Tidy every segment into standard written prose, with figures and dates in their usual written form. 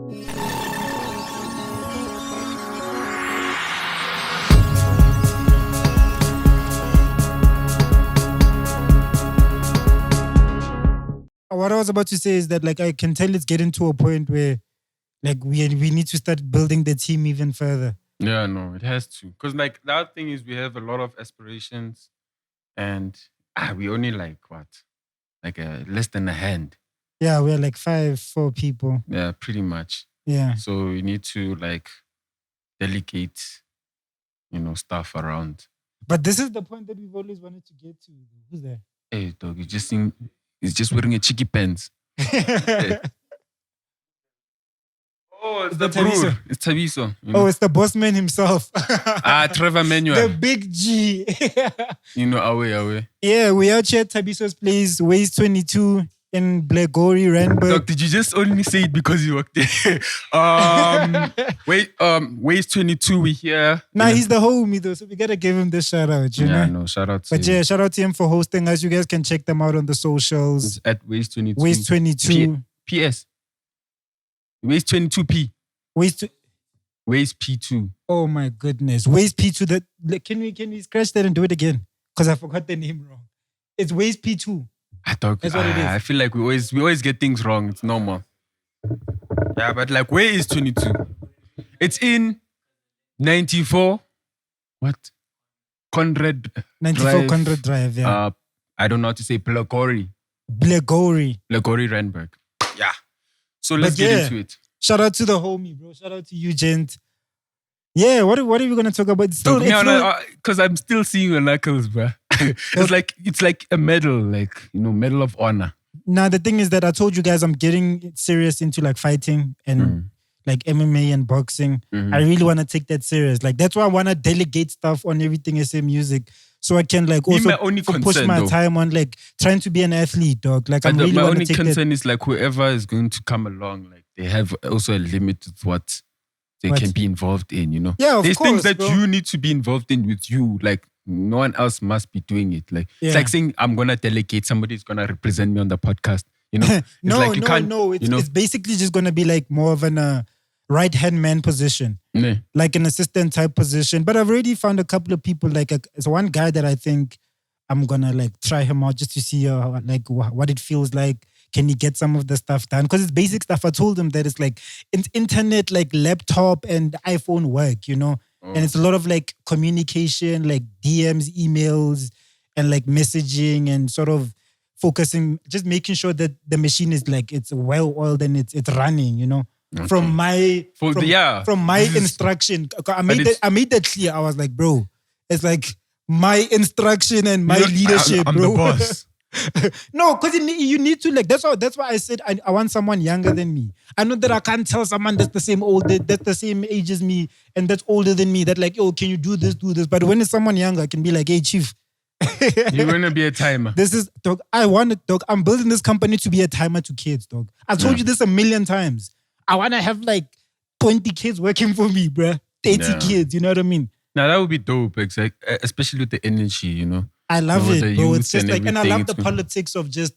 What I was about to say is that like I can tell it's getting to a point where like we need to start building the team even further. Yeah, no, it has to. Because like the other thing is we have a lot of aspirations and we only like what? Like less than a hand. Yeah, we're like 4 people. Yeah, pretty much. Yeah. So we need to like delegate, stuff around. But this is the point that we've always wanted to get to. Who's there? Hey, dog, he's just wearing a cheeky pants. Hey. Oh, it's the Tabiso. It's Tabiso. Oh, it's the boss man himself. Trevor Manuel. The big G. Away. Yeah, we out here at Tabiso's place, Ways 22 in Blvck, Randburg. Doc, did you just only say it because you worked there? Ways 22, we here. Nah, he's the homie though, so we gotta give him this shout out, you know? No, shout out to him. But yeah, shout out to him for hosting us. You guys can check them out on the socials. It's at Ways 22. Ways 22. PS. Ways 22P. Ways P2. Oh my goodness. Ways P2. Can we scratch that and do it again? Because I forgot the name wrong. It's Ways P2. That's what it is. I feel like we always get things wrong. It's normal. Yeah, but like Ways 22. It's in 94. What? Conrad 94 Drive. Conrad Drive, yeah. I don't know how to say Blvck, Randburg. Yeah. So let's get into it. Shout out to the homie, bro. Shout out to you, gent. Yeah, what are we gonna talk about? Because I'm still seeing your knuckles, bro. it's like a medal, medal of honor. Nah, the thing is that I told you guys I'm getting serious into like fighting and like MMA and boxing. Mm-hmm. I really want to take that serious. Like that's why I want to delegate stuff on everything SM music, so I can like also push my time on like trying to be an athlete, dog. Like I'm really my want only to take concern is like whoever is going to come along, like they have also a limit with what they can be involved in, you know? Yeah, there's course, things that bro. you need to be involved in with you. Like no one else must be doing it. Like it's like saying I'm gonna delegate, somebody's gonna represent me on the podcast. You know? It's basically just gonna be like more of an right-hand man position. Like an assistant type position. But I've already found a couple of people, like it's one guy that I think I'm gonna like try him out just to see like what it feels like. Can he get some of the stuff done? Because it's basic stuff. I told him that it's like it's internet, like laptop and iPhone work, you know? And it's a lot of like communication, like DMs, emails, and like messaging and sort of focusing, just making sure that the machine is like, it's well oiled and it's running, you know? Okay. From my instruction. I made that clear. I was like, bro, it's like my instruction and my leadership, I'm bro. The boss. No, because you need to like. That's why I said I want someone younger than me. I know that I can't tell someone that's the same age as me and that's older than me that like, yo, can you do this? But when it's someone younger, I can be like, hey, chief. You're gonna be a timer. This is dog. Dog. I'm building this company to be a timer to kids, dog. I told you this a million times. I want to have like 20 kids working for me, bruh. 30 kids, you know what I mean? Now that would be dope, especially with the energy, you know. I love it, bro. It's just like, and I love the politics of just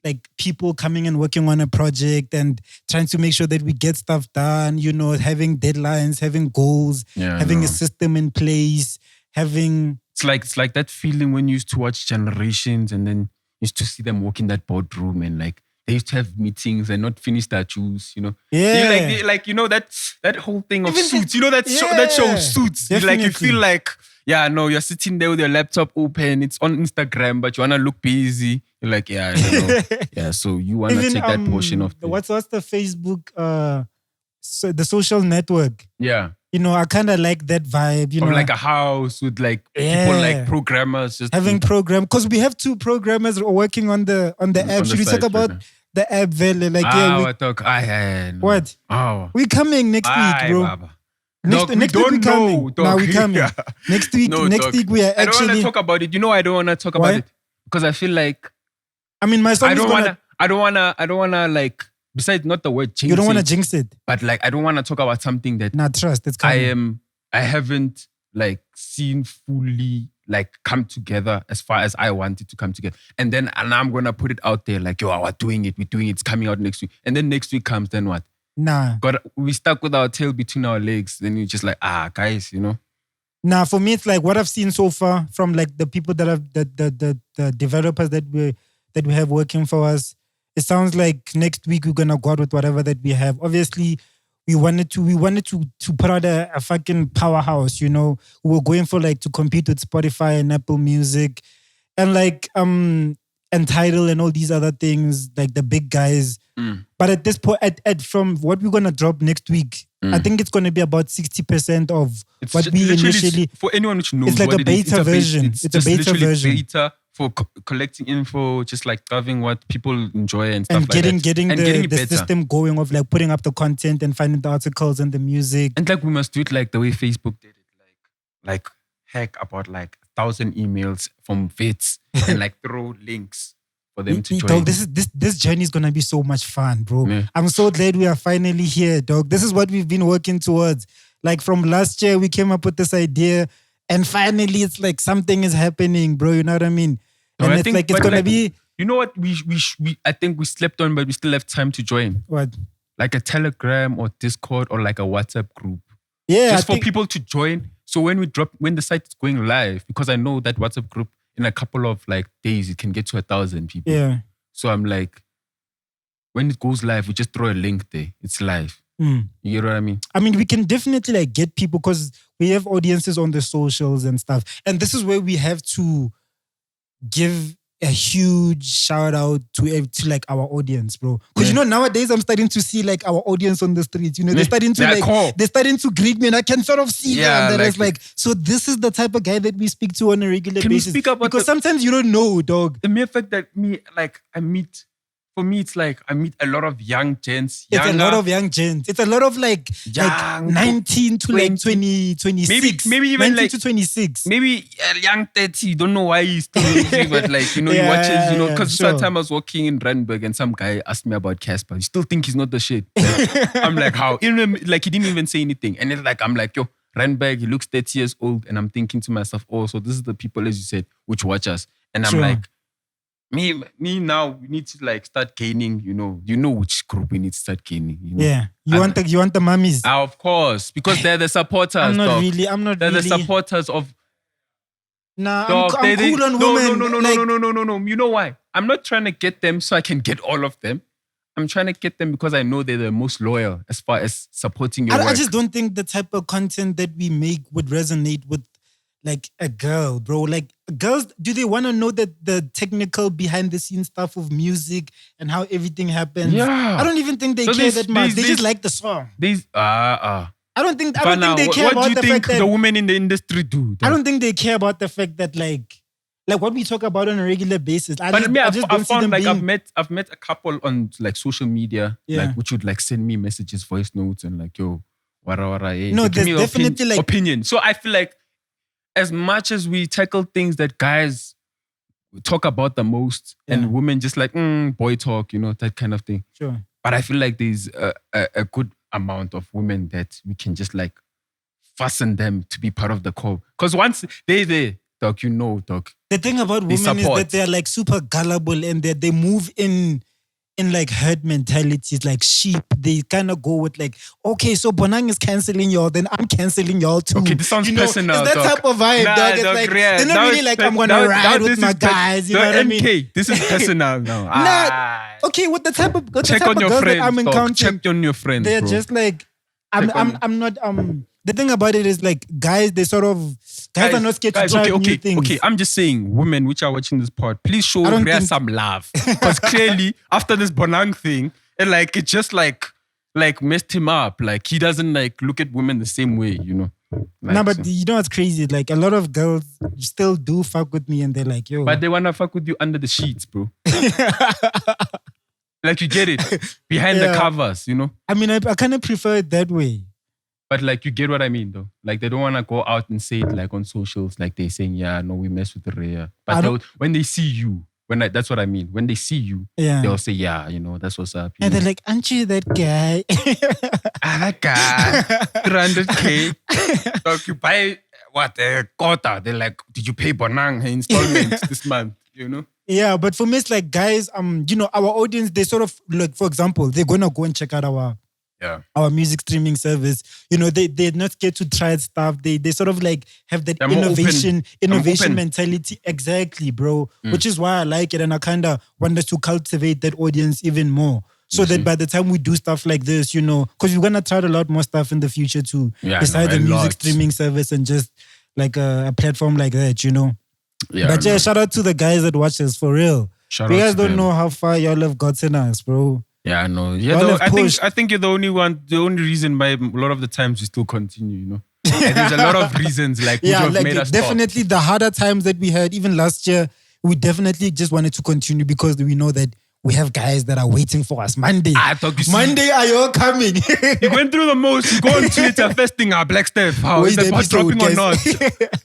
like people coming and working on a project and trying to make sure that we get stuff done, you know, having deadlines, having goals, having a system in place, having... It's like that feeling when you used to watch Generations and then you used to see them walk in that boardroom and like they used to have meetings and not finish their juice, you know. Yeah. Like you know that whole thing of Suits. You know that show Suits. Definitely. Like you feel like, you're sitting there with your laptop open. It's on Instagram, but you wanna look busy. You're like, I don't know. So you wanna take that portion of what's the Facebook? The social network. Yeah. You know, I kind of like that vibe, you know. Like a house with like people like programmers. Just having program. Because we have 2 programmers working on the app. Should we talk about the app, Vele? Like, what? Oh. We coming next week, bro. Baba. Next week we coming. Now we coming. Next week we are actually... I don't want to talk about it. You know I don't want to talk about it? Because I feel like... I mean, my song I don't want to like... Besides, not the word jinx. You don't want to jinx it. But like, I don't want to talk about something that... Nah, trust. It's coming. I haven't like seen fully like come together as far as I want it to come together. And then I'm going to put it out there like, yo, we're doing it. It's coming out next week. And then next week comes, then what? Nah. We stuck with our tail between our legs. Then you're just like, guys, you know. Nah, for me, it's like what I've seen so far from like the people that have the developers that we have working for us. It sounds like next week we're gonna go out with whatever that we have. Obviously, we wanted to put out a fucking powerhouse, you know. We were going for like to compete with Spotify and Apple Music and like and Tidal and all these other things, like the big guys. But at this point, from what we're gonna drop next week, I think it's gonna be about 60% of what we initially. For anyone which knows, it's like what a beta version. It's a beta version. Beta for collecting info, just like covering what people enjoy and stuff and like that. Getting the system going of like putting up the content and finding the articles and the music. And like we must do it like the way Facebook did it, like hack about like 1,000 emails from vets and like throw links for them to join. Dog, this journey is gonna be so much fun, bro. Yeah. I'm so glad we are finally here, dog. This is what we've been working towards. Like from last year, we came up with this idea, and finally, it's like something is happening, bro. You know what I mean? And it's like it's gonna be. You know what? We I think we slept on, but we still have time to join. What? Like a Telegram or Discord or like a WhatsApp group. Yeah, just for people to join. So when the site is going live, because I know that WhatsApp group in a couple of like days it can get to 1,000 people. Yeah. So I'm like, when it goes live, we just throw a link there. It's live. You get what I mean? I mean, we can definitely like get people because we have audiences on the socials and stuff. And this is where we have to give a huge shout out to like our audience, bro. Because you know, nowadays I'm starting to see like our audience on the streets. You know, they're starting to greet me, and I can sort of see them. That it's like, so this is the type of guy that we speak to on a regular basis. We speak about because sometimes you don't know, dog. The mere fact that for me, it's like I meet a lot of young gents. It's a lot of young gents. It's a lot of like 19 to 20, like 20, 26. Maybe even 19 like to 26. Maybe a young 30. Don't know why he's still using, but like, you know, he watches, you know, because that time I was walking in Randburg and some guy asked me about Casper. You still think he's not the shit? I'm like, how? Like, he didn't even say anything. And it's like, I'm like, yo, Randburg, he looks 30 years old. And I'm thinking to myself, oh, so this is the people, as you said, which watch us. And I'm like, me now, we need to like start gaining, you know which group we need to start gaining. You know? Yeah. You want the mummies? Of course. Because they're the supporters. I'm not really. They're the supporters of. Nah, I'm cool on women. No. You know why? I'm not trying to get them so I can get all of them. I'm trying to get them because I know they're the most loyal as far as supporting your work. I just don't think the type of content that we make would resonate with like a girl, bro. Like girls, do they want to know that the technical behind the scenes stuff of music and how everything happens? Yeah. I don't even think they care that much. They just like the song. I don't think they care about the fact that... What do you think the women in the industry do? I don't think they care about the fact that like what we talk about on a regular basis. I've met a couple on like social media, like which would like send me messages, voice notes, and like, yo, wara, hey. No, there's definitely like opinion. So I feel like as much as we tackle things that guys talk about the most and women just like, boy talk, you know, that kind of thing. Sure. But I feel like there's a good amount of women that we can just like fasten them to be part of the core. Because once they're there, dog, you know, dog. The thing about women is that they're like super gullible and they move in like herd mentalities, like sheep. They kind of go with like, okay, so Bonang is cancelling y'all, then I'm cancelling y'all too. Okay, this sounds personal, it's that dog. Type of vibe, dog. It's like, they're not really like, I'm going to ride with my guys. You know what I mean? This is personal now. Okay, with the type of check on your friends, I'm encountering. Check on your friends, they're bro. just like, I'm not, the thing about it is like, guys are not scared to try new things. Okay, I'm just saying, women which are watching this pod, please show Rhea some love. Because clearly, after this Bonang thing, it just like messed him up. Like, he doesn't like look at women the same way, you know. Like, but you know what's crazy? Like, a lot of girls still do fuck with me and they're like, yo. But they want to fuck with you under the sheets, bro. Like, you get it. Behind the covers, you know. I mean, I kind of prefer it that way. But like, you get what I mean, though. Like, they don't want to go out and say it like on socials, like they're saying, yeah, no, we mess with Rhea. But when they see you, that's what I mean. When they see you, they'll say, yeah, you know, that's what's up. And they're like, aren't you that guy? That guy, 300K. So if you buy, a quarter, they're like, did you pay Bonang installment this month, you know? Yeah, but for me, it's like, guys, you know, our audience, they sort of, like, for example, they're going to go and check out our our music streaming service. They're not scared to try stuff. They sort of like have that innovation mentality. Exactly, bro. Which is why I like it, and I kind of want us to cultivate that audience even more. So that by the time we do stuff like this, because we're gonna try a lot more stuff in the future too, besides the music streaming service and just like a platform like that, But shout out to the guys that watch us for real. You guys don't know how far y'all have gotten us, bro. Yeah, I know. Yeah, I think you're the only one. The only reason why a lot of the times we still continue, And there's a lot of reasons like which have made us definitely stop. The harder times that we had even last year, we definitely just wanted to continue because we know that we have guys that are waiting for us. Monday, are you all coming? You went through the most. You go on Twitter, first thing, Black Steph. How is the pod dropping or not?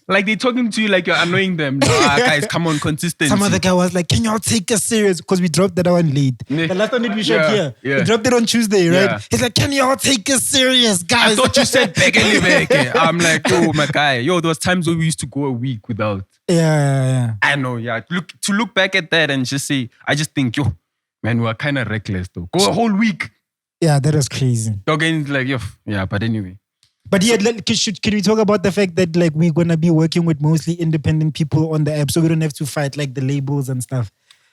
Like they're talking to you like you're annoying them. No, guys, come on, consistency. Some other guy was like, "Can y'all take us serious?" Because we dropped that one late. The last one that we shot here, we dropped it on Tuesday, right? Yeah. He's like, "Can y'all take us serious, guys?" I thought you said Begele. I'm like, yo, my guy, there was times where we used to go a week without. Yeah. I know, To look back at that and just say, I just think, man, we are kind of reckless though. Go a whole week. Yeah, that was crazy. Talking like, but anyway. But can we talk about the fact that like we're gonna be working with mostly independent people on the app, so we don't have to fight like the labels and stuff.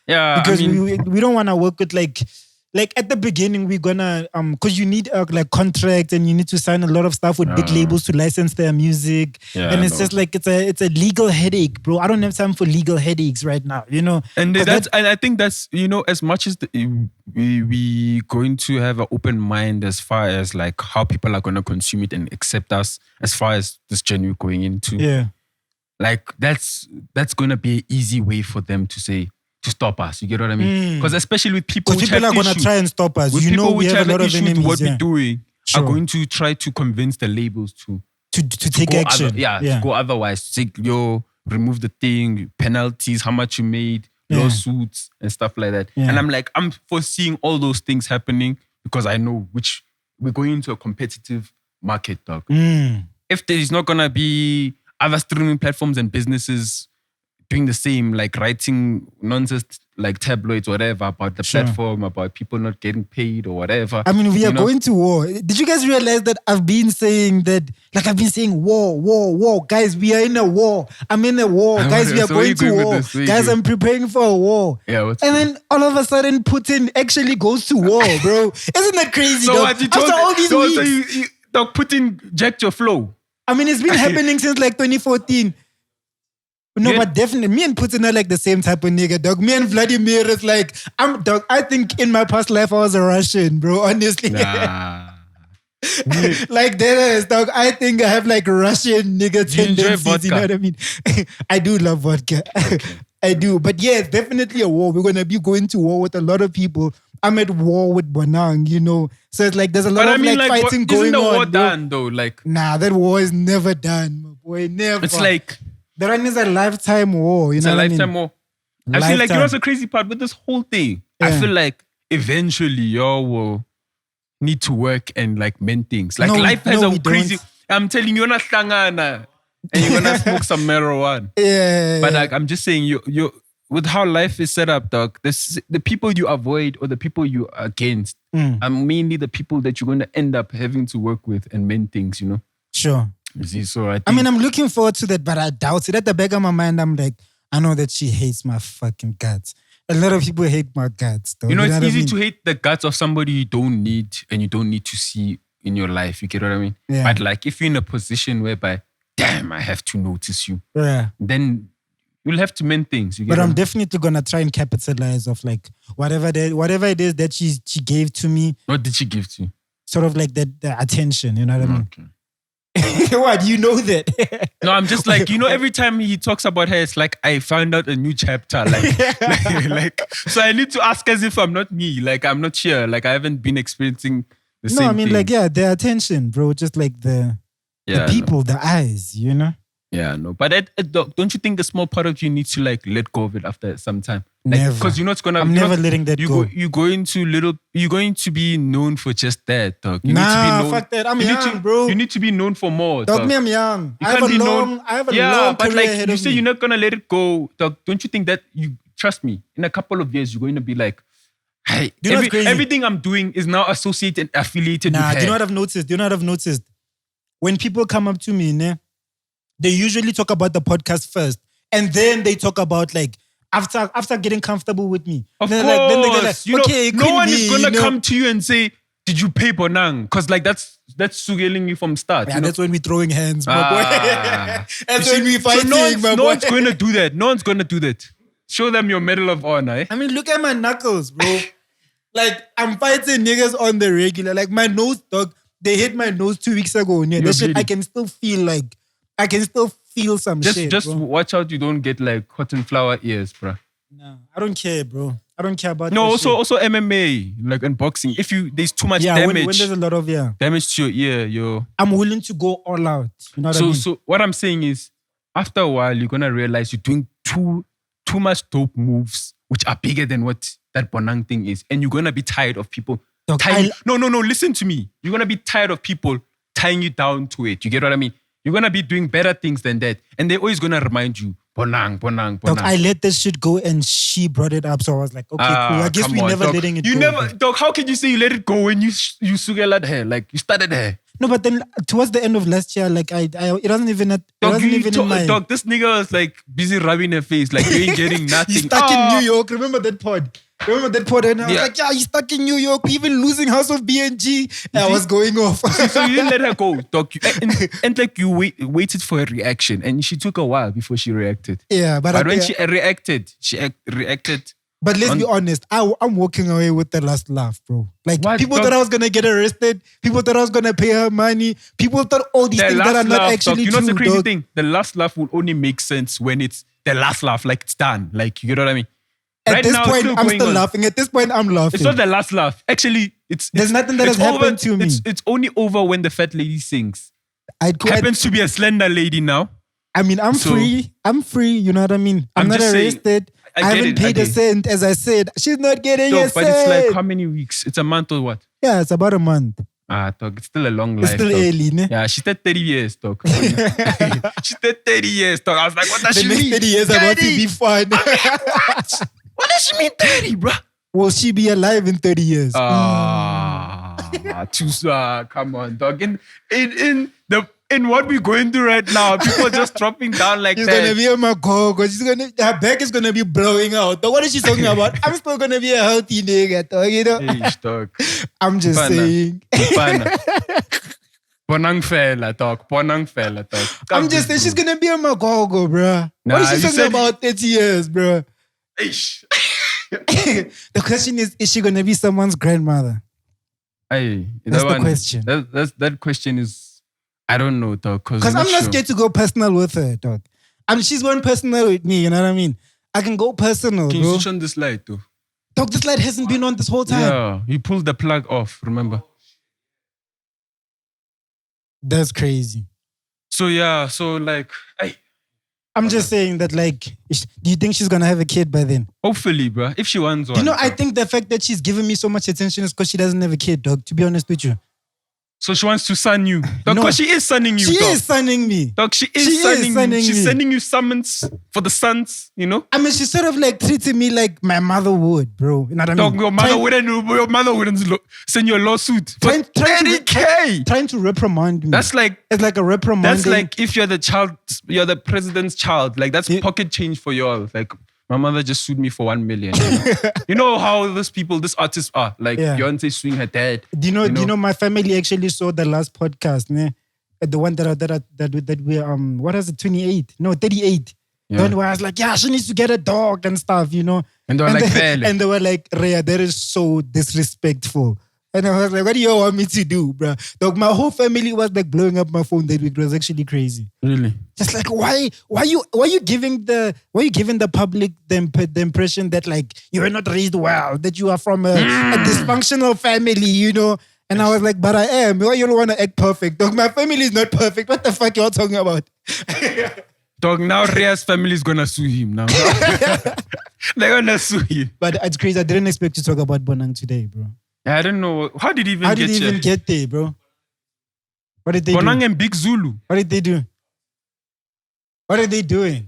Yeah, because we don't want to work with like at the beginning we're gonna because you need like contract and you need to sign a lot of stuff with big labels to license their music, and it's just like it's a legal headache, bro. I don't have time for legal headaches right now, And I think that's as much as we going to have an open mind as far as like how people are gonna consume it and accept us as far as this journey we're going into. Yeah, like that's gonna be an easy way for them to say. To stop us, you get what I mean? Because especially with people which people are going to try and stop us. With people we which have a lot of issues enemies. What we're doing are going to try to convince the labels to take action. To go otherwise. Take remove the thing, penalties, how much you made, lawsuits and stuff like that. Yeah. And I'm foreseeing all those things happening because I know which we're going into a competitive market, dog. If there is not gonna be other streaming platforms and businesses doing the same, like writing nonsense like tabloids, whatever, about the platform, about people not getting paid or whatever. I mean, we are going to war. Did you guys realize that I've been saying war. Guys, we are in a war. I'm in a war. Guys, we are going to war. Guys, I'm preparing for a war. Yeah, and then all of a sudden, Putin actually goes to war, bro. Isn't that crazy? So what? After all these weeks. So Putin jacked your flow. I mean, it's been happening since like 2014. No, but definitely, me and Putin are like the same type of nigga, dog. Me and Vladimir is like, dog. I think in my past life I was a Russian, bro. Honestly, nah. Like that is, dog. I think I have like Russian nigga tendencies. You know what I mean? I do love vodka. Okay. I do, but yeah, it's definitely a war. We're gonna be going to war with a lot of people. I'm at war with Bonang, So it's like there's a lot of fighting going on. Isn't the war done though? Like, nah, that war is never done, my boy. Never. It's like. That one is a lifetime war. It's a lifetime war. I feel like the crazy part with this whole thing. Yeah. I feel like eventually y'all will need to work and like mend things. Like life has a crazy. I'm telling you, you're not slangana and you're gonna smoke some marijuana. Yeah. But like I'm just saying, you with how life is set up, dog. The people you avoid or the people you are against are mainly the people that you're gonna end up having to work with and mend things. Sure. You see, so I mean, I'm looking forward to that, but I doubt it. At the back of my mind, I'm like, I know that she hates my fucking guts. A lot of people hate my guts, though. It's easy to hate the guts of somebody you don't need and you don't need to see in your life. You get what I mean? Yeah. But like, if you're in a position whereby, damn, I have to notice you. Yeah. Then you'll have to mend things. But I'm definitely gonna try and capitalize of like whatever it is that she gave to me. What did she give to you? Sort of like the attention. You know what I mean? Okay. What? You know that? No, I'm just like, every time he talks about her, it's like I found out a new chapter. Like, so I need to ask as if I'm not me. Like, I'm not sure. Like, I haven't been experiencing the same thing. No, I mean, thing. Like, yeah, the attention, bro. Just like the people, the eyes, Yeah, no. But don't you think a small part of you needs to like let go of it after some time? Like, never. Because it's gonna. I'm never letting that go. You're going to be known for just that, dog. You need to be known, fuck that. I'm young, bro. You need to be known for more, dog. Me, I'm young. I have a long career like ahead you of say me. you're not gonna let it go, dog. Don't you think that trust me? In a couple of years, you're going to be like, Hey, Do you know what's crazy? everything I'm doing is now associated, affiliated with her. Do you know what I've noticed? When people come up to me, they usually talk about the podcast first, and then they talk about like after getting comfortable with me. Of then course, then they're like, okay, no one is gonna come to you and say, "Did you pay Bonang?" Because like that's sugeling you from start. Yeah, that's when we're throwing hands, my boy. That's when we fighting, my boy. No one's going to do that. No one's going to do that. Show them your Medal of Honor. Eh? I mean, look at my knuckles, bro. Like, I'm fighting niggas on the regular. Like, my nose, dog, they hit my nose 2 weeks ago. Yeah, that shit, I can still feel some shit. Just bro. watch out you don't get like cotton flower ears, bro. No, I don't care, bro. I don't care about no. that Also MMA, like in boxing. If there's too much damage, when there's a lot of damage to your ear, I'm willing to go all out. You know what I mean? So what I'm saying is, after a while, you're gonna realize you're doing too much dope moves, which are bigger than what that Bonang thing is, and you're gonna be tired of people. No. Listen to me. You're gonna be tired of people tying you down to it. You get what I mean? You're gonna be doing better things than that, and they're always gonna remind you. Bonang. Dog, I let this shit go and she brought it up. So I was like, okay, cool. I guess we never letting it go. You never, dog, how can you say you let it go when you sugalat her? Like, you started her. No, but then towards the end of last year, like, it wasn't even in my... Dog, this nigga was like busy rubbing her face. Like, you ain't getting nothing. He's stuck in New York. Remember that pod? And I was like, he's stuck in New York. We even losing House of BNG. I was going off. So you didn't let her go, dog. And like you waited for a reaction, and she took a while before she reacted. Yeah, but when she reacted, reacted. But let's be honest, I'm walking away with the last laugh, bro. Like, what, people thought I was going to get arrested. People thought I was going to pay her money. People thought all these things that are not actually true. You know what's the crazy thing? The last laugh will only make sense when it's the last laugh, like it's done. Like, you know what I mean? At this point, I'm still laughing. At this point, I'm laughing. It's not the last laugh. Actually, there's nothing that has happened to me. It's only over when the fat lady sings. Happens to be a slender lady now. I mean, I'm free. I'm free. You know what I mean? I'm not arrested. I haven't paid a cent. As I said, she's not getting a cent. But it's like how many weeks? It's a month or what? Yeah, it's about a month. Dog, it's still a long life. It's still early, ne? Yeah, she said 30 years, dog. She said 30 years, dog. I was like, what does she mean? The next 30 years 30? About to be fun. What? What does she mean 30, bro? Will she be alive in 30 years? Come on, dog. In what we're going through right now, people are just dropping down like she's that. She's gonna be a magogo. Her back is gonna be blowing out. Dog, what is she talking about? I'm still gonna be a healthy nigga, dog, you know? Hey, dog. I'm just saying. Bonang fella, dog. I'm just saying she's gonna be a magogo, bro. What is she talking about 30 years, bro? The question is she gonna be someone's grandmother? Hey, that's the question. That question is, I don't know, dog. Because I'm not scared to go personal with her, dog. I mean, she's going personal with me, you know what I mean? I can go personal, Can bro. you switch on this light, though? Dog, this light hasn't been on this whole time. Yeah, you pulled the plug off, remember? That's crazy. So, yeah, like, hey. I'm just saying that, like, do you think she's going to have a kid by then? Hopefully, bro. If she wants one. You know, I think the fact that she's giving me so much attention is because she doesn't have a kid, dog, to be honest with you. So she wants to son you. Dog, because she is sonning you, She is sonning me. Dog, she is sonning you. She's sending you summons for the sons, you know? I mean, she's sort of like treating me like my mother would, bro. You know what I mean? Dog, your mother wouldn't send you a lawsuit for 30K. Trying to reprimand me. That's like... It's like a reprimand. That's like if you're the president's child. Like, that's pocket change for y'all. Like... My mother just sued me for 1 million. You know, you know how these artists are. Like Beyonce suing her dad. Do you know my family actually saw the last podcast, ne? The one that we what is it, 28? No, 38. Yeah. The one where I was like, yeah, she needs to get a dog and stuff, you know. And they were like, Rhea, that is so disrespectful. And I was like, what do you want me to do, bro? Like, my whole family was like blowing up my phone that week. It was actually crazy. Really? Just like, why you giving the public the impression that like you were not raised well, that you are from a dysfunctional family, you know? And I was like, but I am. Why you don't want to act perfect? Dog, my family is not perfect. What the fuck y'all talking about? Dog, now Rhea's family is gonna sue him now. They're gonna sue him. But it's crazy. I didn't expect to talk about Bonang today, bro. I don't know. How did he even get there, bro? What did they Bonang do? and Big Zulu. What did they do? What are they doing?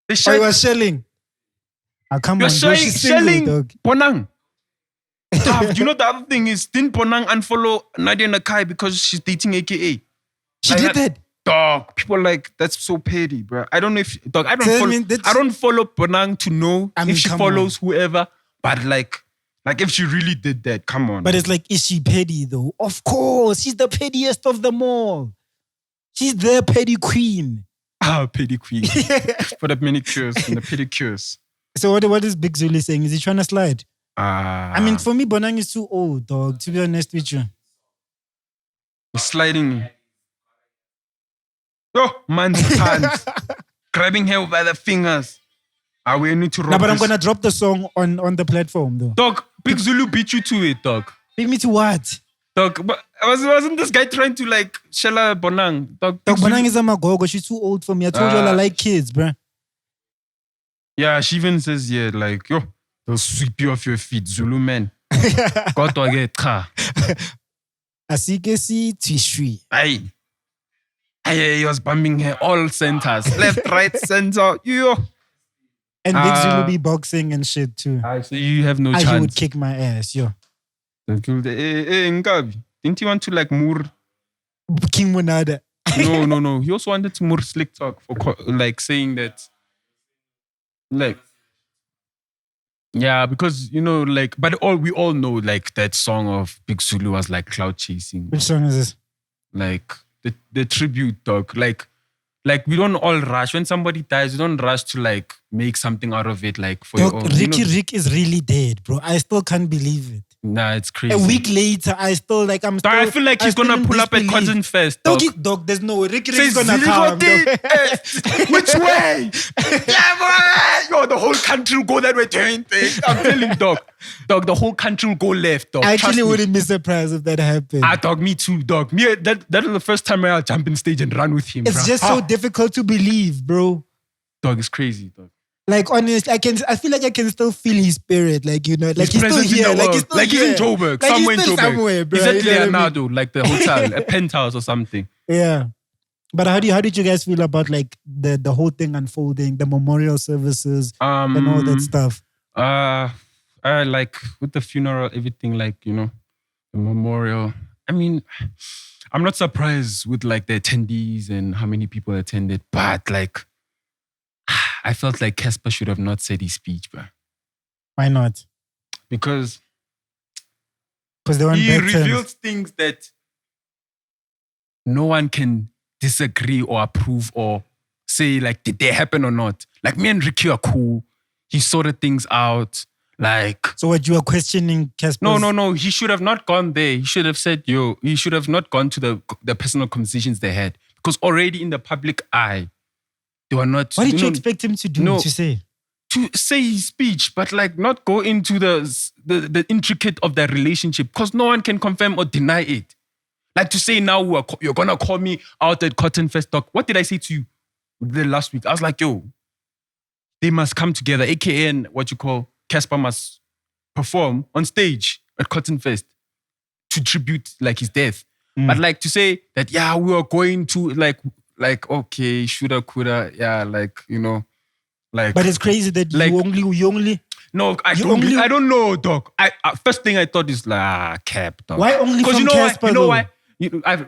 They was shelling. Come You're on, bro, she's single, shelling dog. Bonang. You know the other thing is, didn't Bonang unfollow Nadia Nakai because she's dating AKA? She did that. Dog, people like, that's so petty, bro. I don't know if, dog, I don't So, I follow, mean, I don't follow Bonang to know if she come follows whoever, but like if she really did that, come on. But it's like, is she petty though? Of course, she's the pettiest of them all. She's the petty queen. Petty queen. For the manicures and the pedicures. So what is Big Zulu saying? Is he trying to slide? I mean, for me, Bonang is too old, dog, to be honest with you. He's sliding. Oh, man's hands. Grabbing her by the fingers. We need to rock but I'm going to drop the song on the platform, though. Dog, Big Zulu beat you to it, dog. Beat me to what? Dog, but wasn't this guy trying to like Shella Bonang? Dog, Bonang is a magogo. She's too old for me. I told you all I like kids, bruh. Yeah, she even says, yeah, like, yo, they'll sweep you off your feet, Zulu man. Got to get ka. Asigesi Tishri. Aye. He was bumping her all centers. Left, right, center. Yo. And Big Zulu be boxing and shit too. So you have no chance. He would kick my ass, yo. Nkabi, didn't you want to like moor? King Munada. No. He also wanted to moor Slick Talk for like saying that, like, yeah, because you know, like, but we all know like that song of Big Zulu was like cloud chasing. Which song is this? Like the tribute, dog. Like we don't all rush when somebody dies. We don't rush to like make something out of it. Like for dog, your own. Rick is really dead, bro. I still can't believe it. Nah, it's crazy. A week later, I feel like he's gonna pull up at Cotton Fest. Dog, there's no way. Rick is gonna come. Which way? Yeah, boy. Yo, the whole country will go that way. I'm telling you, dog. Dog, the whole country will go left, dog. I actually wouldn't be surprised if that happened. Dog, me too, dog. That is the first time I'll jump in stage and run with him. It's just so difficult to believe, bro. Dog, it's crazy, dog. Like, honestly, I feel like I can still feel his spirit. Like, you know, like he's still here. Like, he's in Joburg. Like somewhere in Joburg. Somewhere, bro. He's at Leonardo, like the hotel, a penthouse or something. Yeah. But how did you guys feel about like the whole thing unfolding, the memorial services and all that stuff? Like with the funeral, everything, like, you know, the memorial. I mean, I'm not surprised with like the attendees and how many people attended, but like, I felt like Casper should have not said his speech, bro. Why not? Because they were he reveals things that no one can disagree or approve or say, like, did they happen or not? Like, me and Riky are cool. He sorted things out. Like, so what, you are questioning Casper? No. He should have not gone there. He should have said, he should have not gone to the personal conversations they had. Because already in the public eye, they were not. What did you expect him to do? To say? To say his speech, but like not go into the intricate of their relationship, because no one can confirm or deny it. Like to say now you're gonna call me out at Cotton Fest talk. What did I say to you the last week? I was like, yo, they must come together. AKA and what you call Casper must perform on stage at Cotton Fest to tribute like his death. But like to say that, yeah, we were going to like, okay, shoulda, coulda, yeah, like, you know, like. But it's crazy that like, you only. No, I don't know, dog. First thing I thought is like, cap, dog. Why only from Casper? You know why?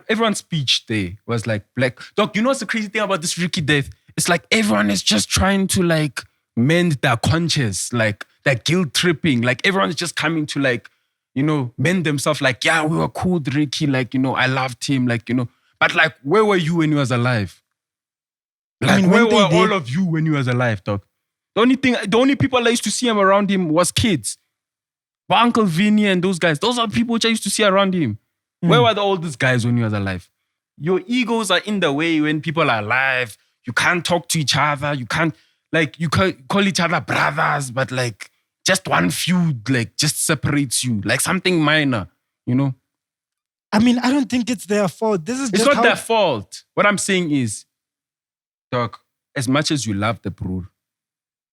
Everyone's speech there was like black. Dog, you know what's the crazy thing about this Riky death? It's like everyone is just trying to like mend their conscience, like that guilt tripping. Like everyone's just coming to like, you know, mend themselves. Like, yeah, we were cool with Riky. Like, you know, I loved him. Like, you know. But like, where were you when he was alive? Like, where were all of you when he was alive, dog? The only people I used to see him around him was kids. But Uncle Vinny and those guys, those are the people which I used to see around him. Where were all these guys when he was alive? Your egos are in the way when people are alive. You can't talk to each other. You can't call each other brothers, but like just one feud, like just separates you. Like something minor, you know? I mean, I don't think it's their fault. It's not their fault. What I'm saying is, dog, as much as you love the bro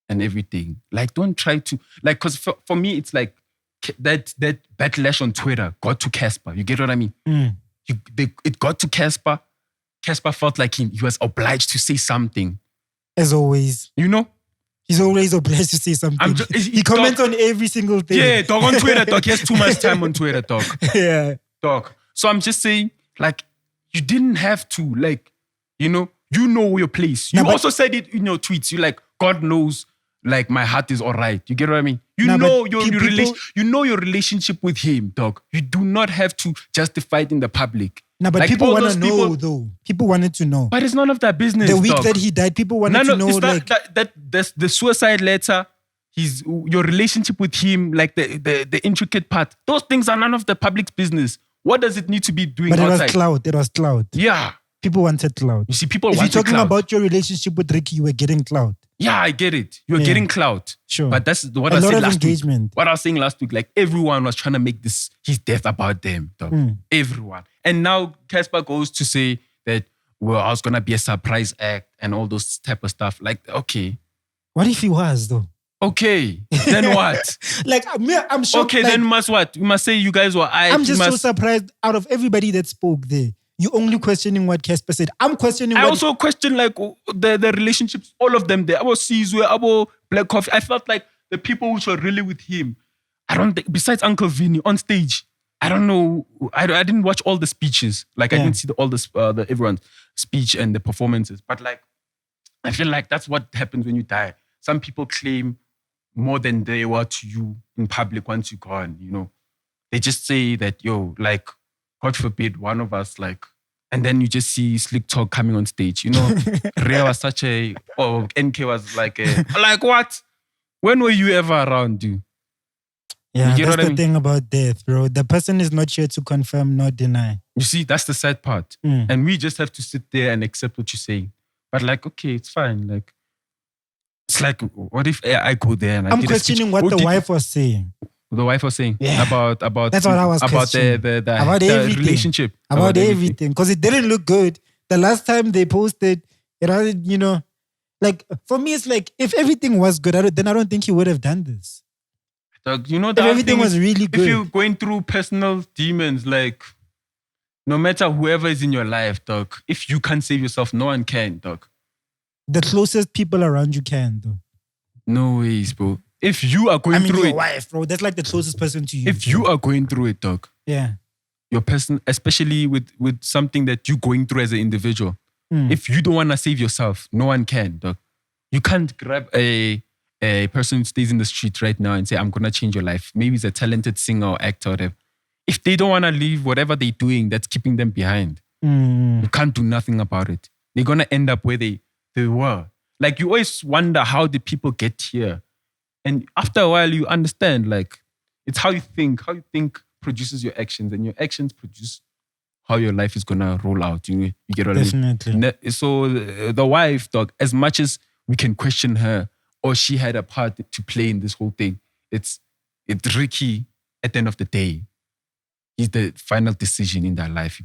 and everything, like don't try to, like, because for me, it's like that backlash on Twitter got to Casper. You get what I mean? It got to Casper. Casper felt like he was obliged to say something. As always. You know? He's always obliged to say something. He comments on every single thing. Yeah, dog, on Twitter, dog. He has too much time on Twitter, dog. Yeah. Dog. So I'm just saying, like, you didn't have to, like, you know your place. You also said it in your tweets. You like, God knows, like, my heart is all right. You get what I mean? You know your relationship with him, dog. You do not have to justify it in the public. No, but like, people want to know, though. People wanted to know. But it's none of that business. The week dog. that he died, people wanted to know. Like that's the suicide letter. Your relationship with him, like the intricate part. Those things are none of the public's business. What does it need to be doing outside? But it was clout. Yeah. People wanted clout. You see, people wanted clout. If you're talking clout. about your relationship with Riky, you were getting clout. Yeah, I get it. You're getting clout. Sure. But that's what I said last week. What I was saying last week, like everyone was trying to make his death about them. Everyone. And now Casper goes to say that, well, I was going to be a surprise act and all those type of stuff. Like, okay. What if he was, though? Okay. Then what? Like, I'm sure. Okay, then must what? You must say you guys were... I'm just so surprised out of everybody that spoke there. You only questioning what Casper said. I'm questioning I also question like the relationships, all of them there. About Sizwe, about Black Coffee. I felt like the people which were really with him, I don't think, besides Uncle Vinny on stage, I don't know. I didn't watch all the speeches. Like I didn't see all the everyone's speech and the performances. But like, I feel like that's what happens when you die. Some people claim more than they were to you in public once you're gone, you know. They just say that, yo, like, God forbid, one of us, like, and then you just see Slick Talk coming on stage. You know, Rhea was such a, NK was like like what? When were you ever around, dude? Yeah, that's the thing about death, bro. The person is not here to confirm nor deny. You see, that's the sad part. And we just have to sit there and accept what you're saying. But like, okay, it's fine. Like, it's like, what if I go there and I'm questioning what the wife was saying. The wife was saying about that's what I was about the relationship. About everything. Because it didn't look good. The last time they posted, it had, you know, like, for me, it's like, if everything was good, then I don't think he would have done this. You know, if everything was really good. If you're going through personal demons, like, no matter whoever is in your life, dog, if you can't save yourself, no one can, dog. The closest people around you can, though. No ways, bro. If you are going through your wife, bro, that's like the closest person to you. If you are going through it, dog. Yeah. Your person, especially with something that you're going through as an individual, if you don't want to save yourself, no one can, dog. You can't grab a person who stays in the street right now and say, I'm going to change your life. Maybe he's a talented singer or actor or whatever. If they don't want to leave whatever they're doing, that's keeping them behind. You can't do nothing about it. They're going to end up where they were. Like, you always wonder, how did people get here? And after a while, you understand, like, it's how you think. How you think produces your actions, and your actions produce how your life is going to roll out. You get what I mean? So the wife, dog, as much as we can question her, or she had a part to play in this whole thing, it's Riky at the end of the day. He's the final decision in that life.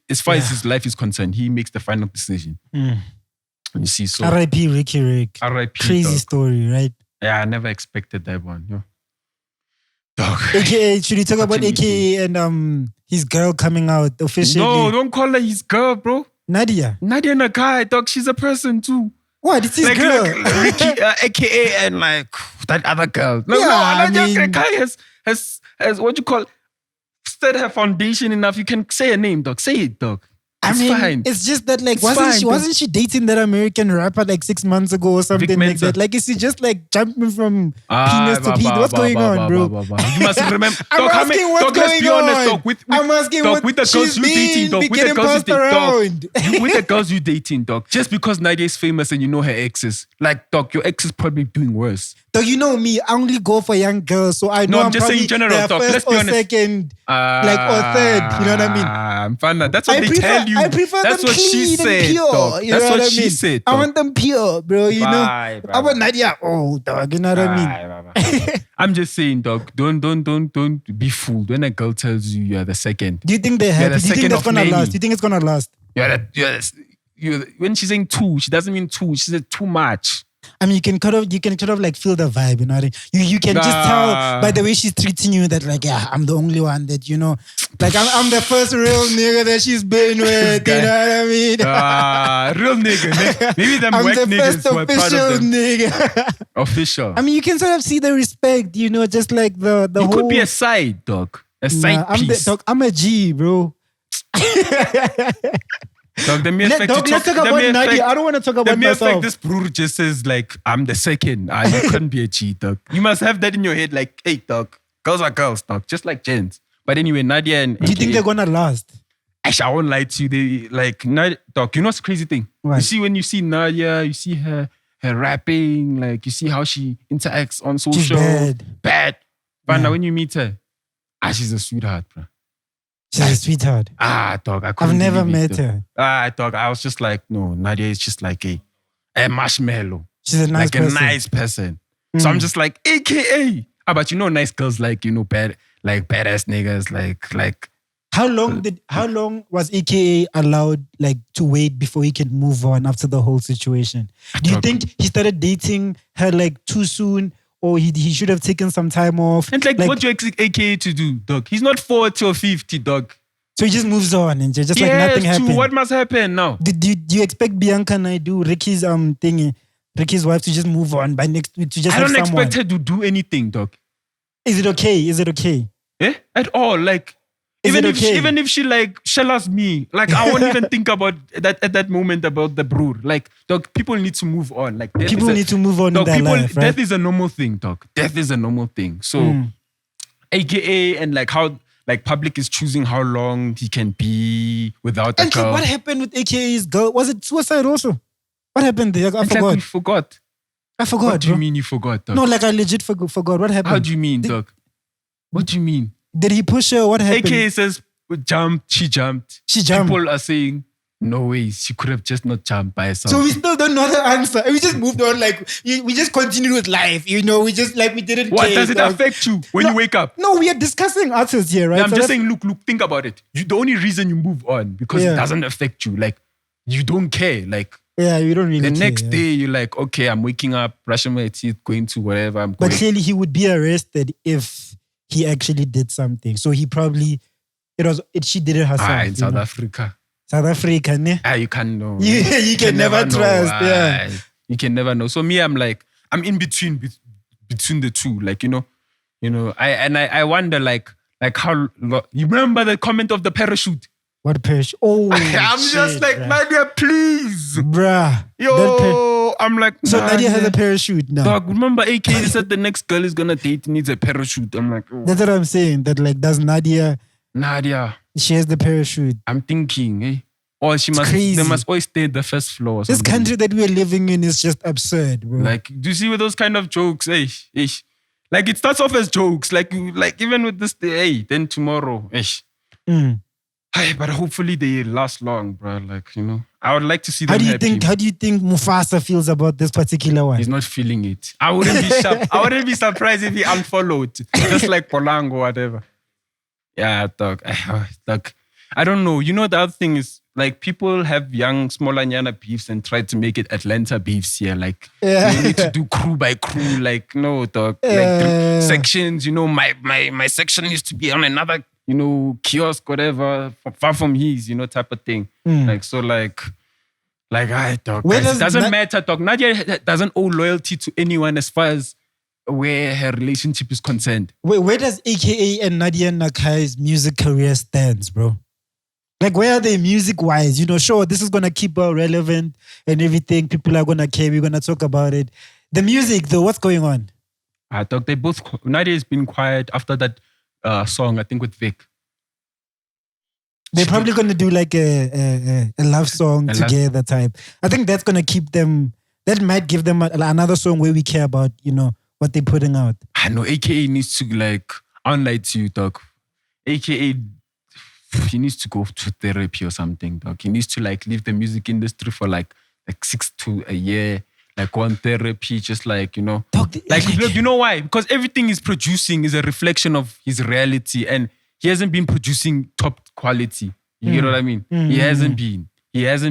As far as his life is concerned, he makes the final decision. You see, so R.I.P. Riky Rick. R.I.P. Crazy dog. Story, right? Yeah, I never expected that one. Yo. Dog. AKA, should we talk about AKA and his girl coming out officially? No, don't call her his girl, bro. Nadia. Nadia and a guy, dog. She's a person too. What? It's his girl. Like Riky, AKA and like that other girl. No, Nadia Guy has what you call set her foundation enough. You can say her name, dog. Say it, dog. It's fine. It's just that, like, wasn't she dating that American rapper like 6 months ago or something like that? Like, is she just like jumping from penis to penis? What's going on, bro? You must remember. I'm asking what's going on. I'm asking what with the girls you dating, dog. With the girls you dating, with the girls you dating, dog. Just because Nadia is famous and you know her exes, like, dog, your ex is probably doing worse. Dog, you know me. I only go for young girls, so I know I'm just saying general, dog. Let's be honest. Second, like, or third. You know what I mean? I'm fine. That's what they tell you. I prefer that's them what she said, pure. Dog. You know that's what I she mean? said. I dog. want them pure, bro. You know. I want Nadia. Oh, dog. You know what I mean? I'm just saying, dog. Don't be fooled when a girl tells you you're the second. Do you think they're happy? Do you think that's gonna last? Do you think it's gonna last? When she's saying two, she doesn't mean two. She said too much. I mean, you can kind of like feel the vibe, you know what I mean? You can just tell by the way she's treating you that like, yeah, I'm the only one that, you know, like I'm the first real nigga that she's been with, you know what I mean? Real nigga. Maybe them I'm whack the niggas first who are proud of official them. nigga. Official. I mean, you can sort of see the respect, you know, just like the you whole... could be a side, dog. A side piece. I'm a G, bro. Dog, the mere fact let's talk about Nadia. I don't want to talk about myself. The mere fact this brewer just says like, I'm the second. You couldn't be a G, dog. You must have that in your head like, hey, dog. Girls are girls, dog. Just like gents. But anyway, Nadia and... Do you think they're going to last? Actually, I won't lie to you. They like, Nadia, dog, you know what's the crazy thing? What? You see when you see Nadia, you see her rapping, like you see how she interacts on social. She's bad. But now when you meet her, she's a sweetheart, bro. She's a sweetheart. Dog, I've never met her. Dog, I was just like, no, Nadia is just like a marshmallow. She's a nice person. Like a nice person. So I'm just like, AKA. But you know, nice girls like, you know, badass niggas, like. How long was AKA allowed like to wait before he could move on after the whole situation? Do you think he started dating her like too soon? Or he should have taken some time off. And like what do you expect AKA to do, dog? He's not 40 or 50, dog. So he just moves on and just like nothing happened. What must happen now? Do you expect Bianca Naidu, Ricky's Ricky's wife, to just move on by next week to just have someone? I don't expect her to do anything, dog. Is it okay? Yeah? At all. Like even if she like shells me, like I won't even think about that at that moment about the brewer. Like, dog, people need to move on. Like people need to move on dog, in their life, right? Death is a normal thing, dog. Death is a normal thing. So AKA and like how like public is choosing how long he can be without a girl. What happened with AKA's girl? Was it suicide also? What happened there? I forgot. Like we forgot. I forgot. What do you mean you forgot, dog? No, like I legit forgot. What happened? How do you mean, dog? What do you mean? Did he push her? What happened? AKA says jumped. She jumped. People are saying, no way, she could have just not jumped by herself. So we still don't know the answer. We just moved on, like we just continued with life, you know. We just like we didn't. What does it affect you when you wake up? No, we are discussing artists here, right? Yeah, I'm just saying, look, think about it. The only reason you move on because it doesn't affect you. Like you don't care. Like you don't really. The next day, you're like, okay, I'm waking up, brushing my teeth, going to whatever. But clearly, he would be arrested if he actually did something. So he probably she did it herself. In South Africa. South Africa, ne? You can't know. You can never trust. Yeah. You can never know. So me, I'm in between the two. Like, you know, I wonder like how you remember the comment of the parachute? What parachute? Oh, I'm just like, Nadia, please. Bruh. I'm like, so Nadia has a parachute now. Dog, remember AK said the next girl is gonna date needs a parachute. I'm like, That's what I'm saying. That like, does Nadia, she has the parachute. I'm thinking, or they must always stay at the first floor. This country that we're living in is just absurd, bro. Like, do you see with those kind of jokes? Like it starts off as jokes. Like even with this day, then tomorrow, but hopefully they last long, bro. Like, you know, I would like to see them happy. How do you think Mufasa feels about this particular one? He's not feeling it. I wouldn't be surprised if he unfollowed, just like Polango or whatever. Yeah, dog. I don't know. You know, the other thing is, like, people have smaller Nyana beefs and try to make it Atlanta beefs here. Like, you need to do crew by crew. Like, no, dog. Like, sections, you know, my section used to be on another, you know, kiosk, whatever, far from his, you know, type of thing. Like, so, like, dog. It doesn't matter, dog. Nadia doesn't owe loyalty to anyone as far as where her relationship is concerned. Where does AKA and Nadia Nakai's music career stands, bro? Like, where are they music-wise? You know, sure, this is going to keep her relevant and everything. People are going to care. We're going to talk about it. The music, though, what's going on? Dog, Nadia has been quiet after that song, I think, with Vic. They're probably going to do like a love song together type. I think that's going to keep them, that might give them another song where we care about, you know, what they're putting out. I know AKA needs to like, unlike to you, dog. AKA, he needs to go to therapy or something, dog. He needs to like leave the music industry for like 6 to a year, like one therapy, just like, you know. Dog, look, you know why? Because everything he's producing is a reflection of his reality and he hasn't been producing top quality. You get what I mean? He hasn't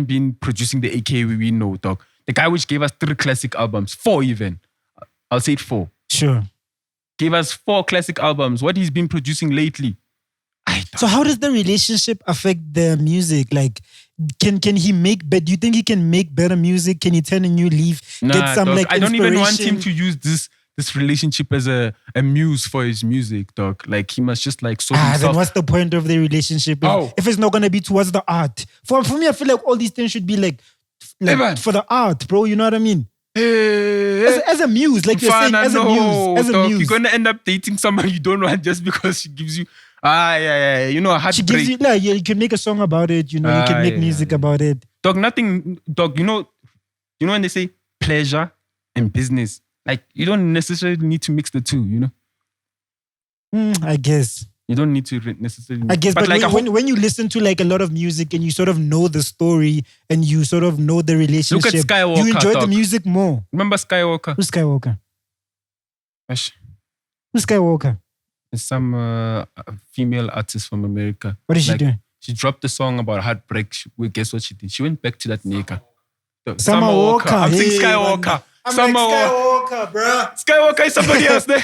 been producing the AKA we know, dog. The guy which gave us 3 classic albums, 4 even. I'll say it 4. Sure. Gave us 4 classic albums. What he's been producing lately. So how does the relationship affect the music? Like, can he make better? Do you think he can make better music? Can he turn a new leaf? Nah, get some dog, like I don't even want inspiration? him to use this relationship as a muse for his music, dog. Like he must just like sort himself. Then what's the point of the relationship if it's not gonna be towards the art? For me, I feel like all these things should be like for the art, bro. You know what I mean? As a muse, like you're saying, as a muse. You're gonna end up dating someone you don't want just because she gives you you know, a heartbreak. She gives you you can make a song about it, you know, you can make music about it. Dog, you know when they say pleasure and business, like you don't necessarily need to mix the two, you know? I guess. You don't need to necessarily. I guess, but like when you listen to like a lot of music and you sort of know the story and you sort of know the relationship, look at Skywalker, you enjoy the music more. Remember Skywalker? Who's Skywalker? Ash. Who's Skywalker? It's some female artist from America. What did she do? She dropped a song about heartbreak. Guess what she did? She went back to that nigga. Summer Walker. I'm saying Skywalker. I'm like Skywalker, bro. Skywalker is somebody else there.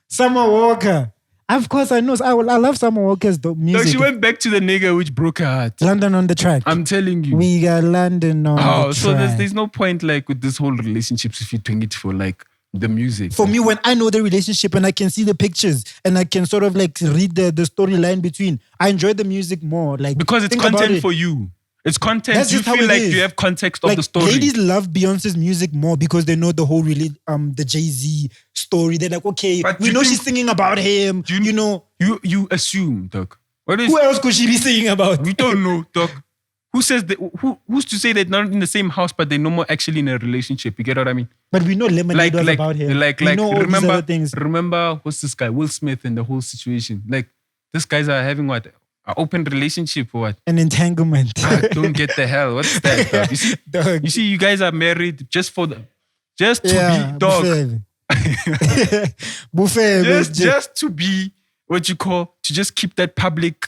Summer Walker. Of course, I know. I love Summer Walker's music. No, she went back to the nigga which broke her heart. London on the track. I'm telling you. We got London on the track. Oh, so there's no point like with this whole relationships if you're doing it for like the music. For me, when I know the relationship and I can see the pictures and I can sort of like read the storyline between, I enjoy the music more. Like because it's content for you. It's content. That's you just how feel it like is. you have context of like, the story. Ladies love Beyonce's music more because they know the whole the Jay-Z story. They're like, okay, but we know she's singing about him. You know. You assume, dog. Who else could she be singing about? We don't know, dog. Who says that? Who's to say they're not in the same house, but they're no more actually in a relationship? You get what I mean? But we know Lemonade was about him. We know all these other things. Remember, what's this guy? Will Smith and the whole situation. Like, these guys are having what? An open relationship or what? An entanglement. I don't get the hell. What's that, dog? You see, dog. You see, you guys are married just to be dog. Buffet. just to be what you call, to just keep the public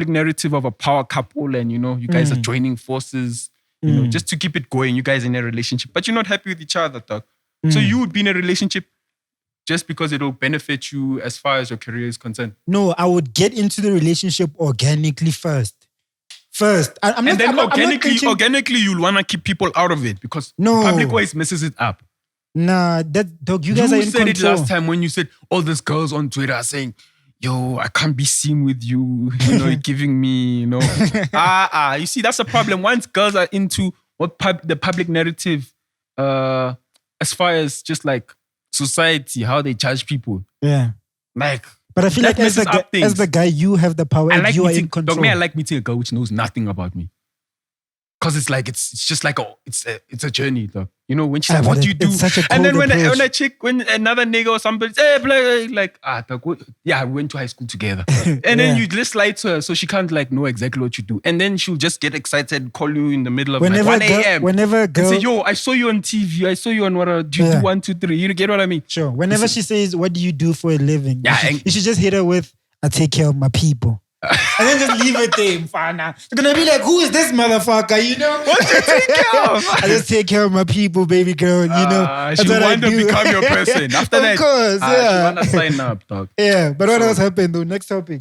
narrative of a power couple, and you know, you guys are joining forces, you know, just to keep it going. You guys are in a relationship, but you're not happy with each other, dog. So you would be in a relationship just because it'll benefit you as far as your career is concerned. No, I would get into the relationship organically first. Organically, you'll want to keep people out of it because the public always messes it up. Nah, that dog, you guys are in control. You said it last time when you said all these girls on Twitter are saying, yo, I can't be seen with you, you know, giving me, you know. You see, that's the problem. Once girls are into what the public narrative, as far as just like society, how they judge people. Yeah. Like, but I feel like as the guy, you have the power and you are in control. Dog, I like meeting a girl which knows nothing about me. Because it's like, it's just like, it's a journey, dog. You know, when she's like, what do you do? And then when another nigga or somebody, dog, yeah, we went to high school together. And then you just lie to her so she can't like know exactly what you do. And then she'll just get excited, call you in the middle of 1 a.m. Whenever a girl... and say, yo, I saw you on TV. I saw you on what? Do you do 1, 2, 3? You get what I mean? Sure. Whenever she says, what do you do for a living? You should just hit her with, I take care of my people. And then just leave it there, Fana. They're gonna be like, who is this motherfucker? You know? What you take care of? I just take care of my people, baby girl. You know? She want to become your person. After that, of course, she want to sign up, dog. Yeah, but what else happened though? Next topic.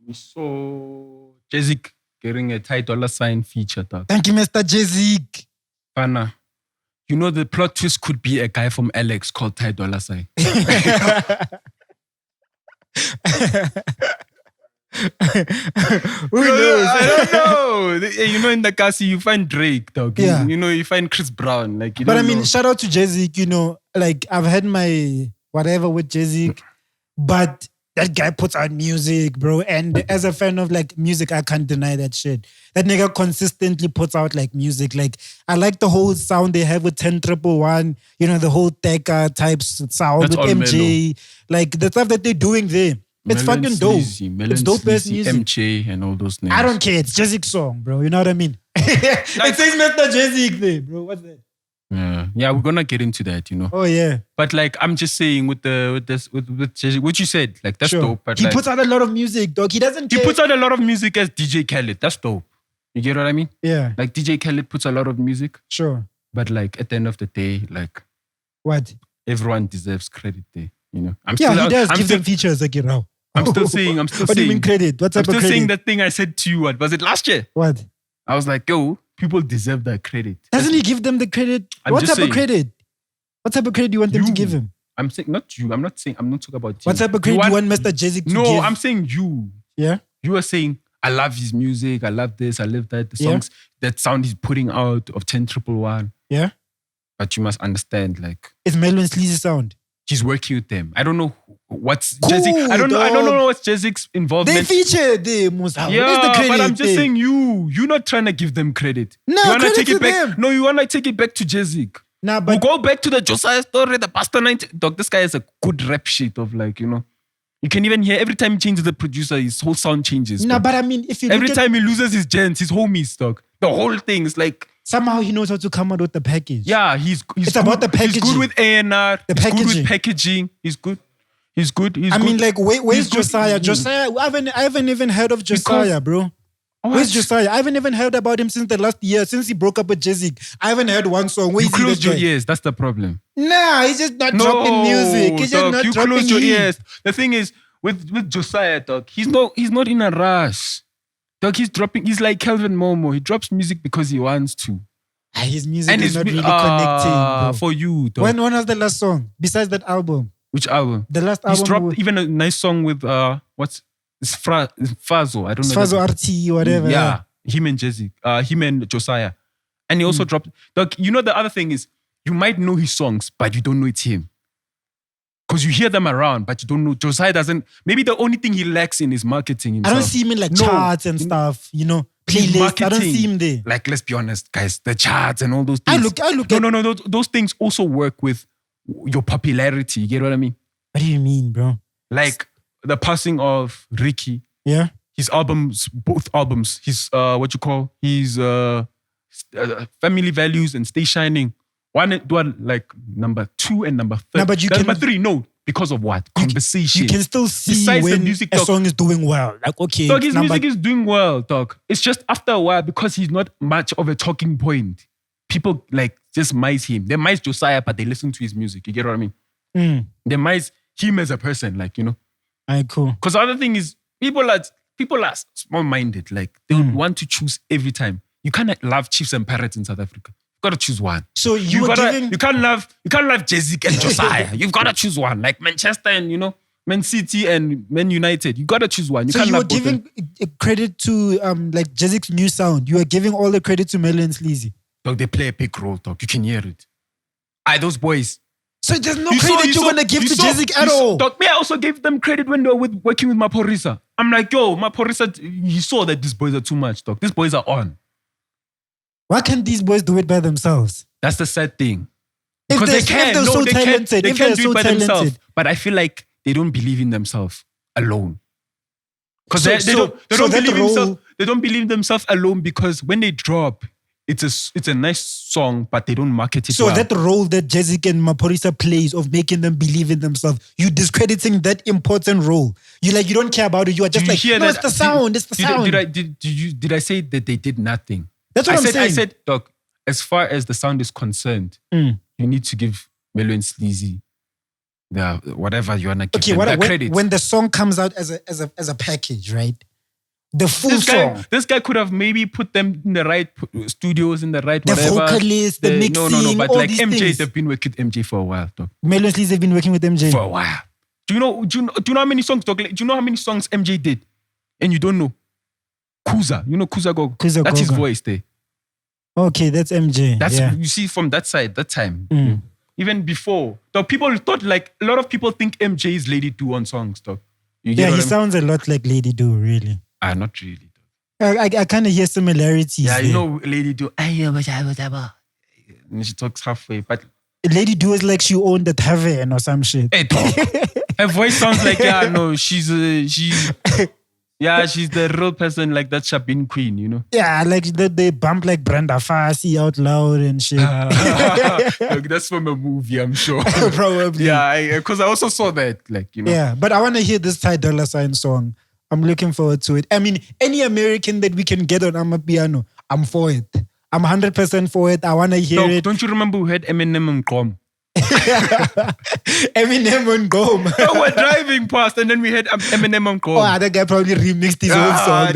We saw Jessic getting a $10 feature, dog. Thank you, Mr. Jessic. Fana, you know the plot twist could be a guy from Alex called $10. Who knows? I don't know. You know, in the cassie, you find Drake, dog. Yeah. You know, you find Chris Brown. Like, you but I don't mean, know. shout out to Jessic. You know, like I've had my whatever with Jessic, but that guy puts out music, bro. And as a fan of like music, I can't deny that shit. That nigga consistently puts out like music. Like I like the whole sound they have with 10-111. You know, the whole Tekka type sound That's with MJ. mellow. Like the stuff that they're doing there. It's fucking dope. It's dope ass music. MJ and all those names. I don't care. It's Jessic's song, bro. You know what I mean? It says Mr. Jessic there, bro. What's that? Yeah, we're gonna get into that, you know. Oh yeah. But like, I'm just saying with Jessic, what you said, like that's dope. But he puts out a lot of music, dog. He doesn't care. He puts out a lot of music as DJ Khaled. That's dope. You get what I mean? Yeah. Like DJ Khaled puts a lot of music. Sure. But like at the end of the day, like what? Everyone deserves credit there, you know. He does give them features like I'm still saying. What do you mean credit? What's up? I'm still saying that thing I said to you. What was it last year? What? I was like, yo, people deserve that credit. Doesn't he give them the credit? What type of credit? What type of credit do you want them to give him? I'm saying not you. I'm not talking about you. What type of credit do you want Mr. Jay-Z to give? No, I'm saying you. Yeah? You are saying, I love his music. I love this. I love that. The songs, that sound he's putting out of 10-111. Yeah? But you must understand, like... It's Melvin Sleazy sound. He's working with them. I don't know what's Jay-Z. I don't know what's Jay-Z's involvement. They featured them. Yeah, but I'm just saying you're not trying to give them credit. No, you wanna credit take to it back. them. No, you want to take it back to Jay-Z. Nah, but we'll go back to the Josiah story, the Pastor 90. Dog, this guy has a good rap sheet of like, you know. You can even hear every time he changes the producer, his whole sound changes. No, but I mean, if you every time he loses his gents, his homies, dog. The whole thing is like somehow he knows how to come out with the package. Yeah, he's it's good. About the packaging. He's good with A&R. The he's packaging. Good with packaging. He's good. I mean, like, where's Josiah? Josiah, I haven't even heard of Josiah, bro. Where's Josiah? I haven't even heard about him since the last year, since he broke up with Jay-Z. I haven't heard one song. Where you closed your ears. That's the problem. Nah, he's just not dropping music. He's just not you dropping closed your ears. The thing is, with Josiah, dog, he's not in a rush. Dog, he's like Kelvin Momo. He drops music because he wants to. His music is not really connecting. Bro. For you, dog. When was the last song? Besides that album? Which album? The last album. He's dropped even a nice song with, it's Fazo. I don't know. Fazo RT, whatever. Yeah. Him and Jay-Z. Him and Josiah. And he also dropped, dog, you know the other thing is, you might know his songs, but you don't know it's him. Because you hear them around, but you don't know. Josiah doesn't. Maybe the only thing he lacks in is marketing himself. I don't see him in like charts and stuff, you know, playlists. I don't see him there. Like, let's be honest, guys, the charts and all those things. I look at... No. Those things also work with your popularity. You get what I mean? What do you mean, bro? Like the passing of Riky. Yeah. His albums, both albums. His, his Family Values and Stay Shining. One like number 2 and number 3. No, but number 3, no. Because of what? Conversation. You can still see besides when the music, a song is doing well. Like, okay. Dog, his music is doing well, dog. It's just after a while, because he's not much of a talking point, people like just mice him. They mice Josiah, but they listen to his music. You get what I mean? They mice him as a person, like, you know. Alright, cool. Because the other thing is, people are small-minded. Like, they want to choose every time. You can't love Chiefs and Pirates in South Africa. You've got to choose one. So you can't love Jay-Z and Josiah. You've got to choose one. Like Manchester and, you know, Man City and Man United. You got to choose one. You were giving credit to like Jay-Z's new sound. You are giving all the credit to Mello and Sleazy. Dog, they play a big role, dog. You can hear it. Those boys. So there's no credit you're going to give to Jay-Z at all. Dog, me, I also gave them credit when they were working with Maporisa. I'm like, yo, Maporisa, he saw that these boys are too much, dog. These boys are on. Why can't these boys do it by themselves? That's the sad thing. Because they can. They're so talented. They can do it by themselves. But I feel like they don't believe in themselves alone. Because they don't believe in themselves alone, because when they drop, it's a nice song, but they don't market it well. So that role that Jay-Z and Maporisa plays of making them believe in themselves, you discrediting that important role. You don't care about it. You are just like, no, it's the sound. It's the sound. Did I say that they did nothing? That's what I'm saying. I said, dog, as far as the sound is concerned, you need to give Mello and Sleazy the whatever you wanna give them, the credit. When the song comes out as a package, right? The full song. This guy could have maybe put them in the right studios, in the right whatever. The vocalist, the mixing, no. But all like these MJ, things. they've been working with MJ for a while, dog. Mello and Sleazy have been working with MJ for a while. Do you know how many songs, dog? Do you know how many songs MJ did? And you don't know? Kuza. You know Kuza Gogo? That's his voice there. Okay, that's MJ. You see from that side, that time. Even before. Dog, people thought like, a lot of people think MJ is Lady Do on songs, dog. He sounds a lot like Lady Do, really. Not really. I kind of hear similarities. Yeah, there. You know Lady Do. And she talks halfway, but Lady Do is like she owned the tavern or some shit. Hey, dog. Her voice sounds like, she's the real person, like that Shabin Queen, you know? Yeah, like they bump like Brenda Fassie out loud and shit. Look, that's from a movie, I'm sure. Probably. Yeah, because I also saw that, like, you know. Yeah, but I want to hear this Ty Dolla $ign song. I'm looking forward to it. I mean, any American that we can get on Amapiano, I'm for it. I'm 100% for it. I want to hear it. Don't you remember who had Eminem and Grom? Eminem and Grom. No, we're driving past and then we had Eminem and Grom. Oh, that guy probably remixed his own song.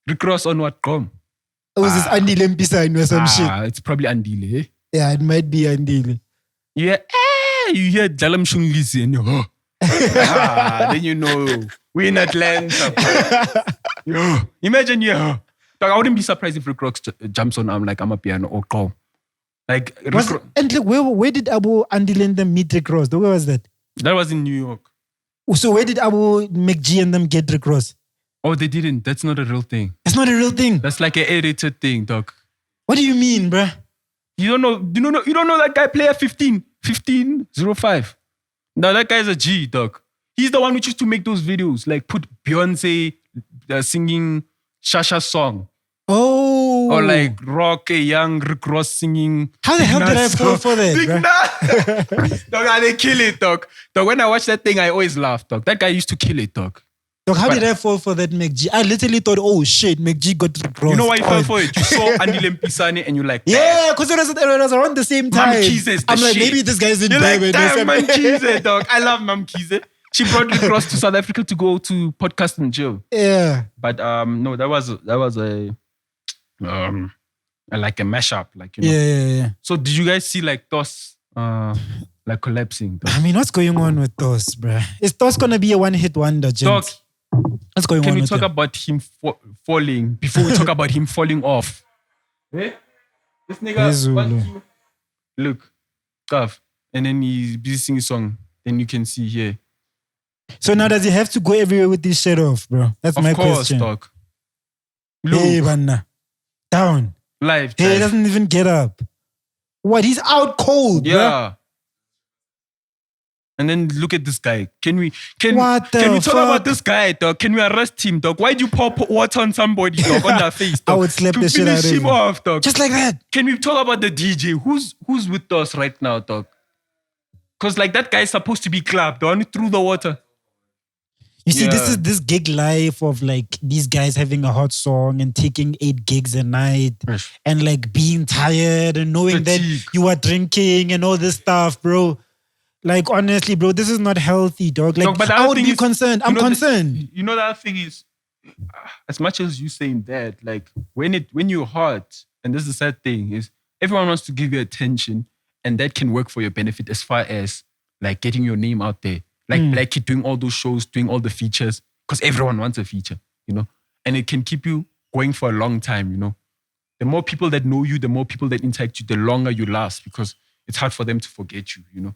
Rick Ross on what Grom? It was this Andile Mpisane or some shit. It's probably Andile. Yeah, it might be Andile. Yeah, you hear Dalam Shunglisi and you're, then you know we're in Atlanta. Imagine, I wouldn't be surprised if Rick Ross jumps on like Amapiano or Grom. Like, and look, where did Abu Andile and them meet Rick Ross? Where was that? That was in New York. So where did Abu McG and them get Rick Ross? Oh, they didn't. That's not a real thing. It's not a real thing. That's like an edited thing, dog. What do you mean, bruh? You don't know that guy player 1505. Now that guy's a G, dog. He's the one who used to make those videos, like put Beyonce singing Shasha's song. Oh. Or like Rock, a young Rick Ross singing. How the hell did I fall for that, bro? Dog, they kill it, dog. Dog, when I watch that thing, I always laugh, dog. That guy used to kill it, dog. Dog, how did I fall for that McG? I literally thought, oh shit, McG got Rick Ross. You know why you fell for it? You saw Andile Mpisane and you're like, yeah, because it was around the same time. Mam Kize I'm like, shit. maybe this guy's in You're Durban. like, damn, Mam Kize, dog. I love Mam Kize. She brought Rick Ross to South Africa to go to podcast and jail. Yeah. But no, that was a like a mashup, like, you know. Yeah. So did you guys see like Toss like collapsing? Toss? I mean, what's going on with Toss, bruh? Is Toss gonna be a one-hit wonder, gents? What's going on? Can we with talk him? about him falling before we talk about him falling off? Eh? This nigga, look, Gav, and then he's busy singing a song. Then you can see here. So now does he have to go everywhere with this shirt off, bro? That's my question. Dog. Hey, Vanna. Down. Live. Hey, he doesn't even get up. What? He's out cold, yeah. Bro. And then look at this guy. Can we talk fuck? about this guy, dog? Can we arrest him, dog? Why'd you pour water on somebody, dog, on their face, dog? I would slap the shit out of him. To finish him off, dog. Just like that. Can we talk about the DJ? Who's with us right now, dog? Because like that guy's supposed to be clapped, dog, through the water. You see, this is this gig life of like these guys having a hot song and taking 8 gigs a night and like being tired and knowing that you are drinking and all this stuff, bro. Like, honestly, bro, this is not healthy, dog. Like, but I would be concerned. I'm concerned. You know, the other thing is, as much as you saying that, like, when you're hot, and this is the sad thing, is everyone wants to give you attention, and that can work for your benefit as far as, like, getting your name out there. Like, Blvck doing all those shows, doing all the features, because everyone wants a feature, you know? And it can keep you going for a long time, you know? The more people that know you, the more people that interact you, the longer you last, because it's hard for them to forget you, you know?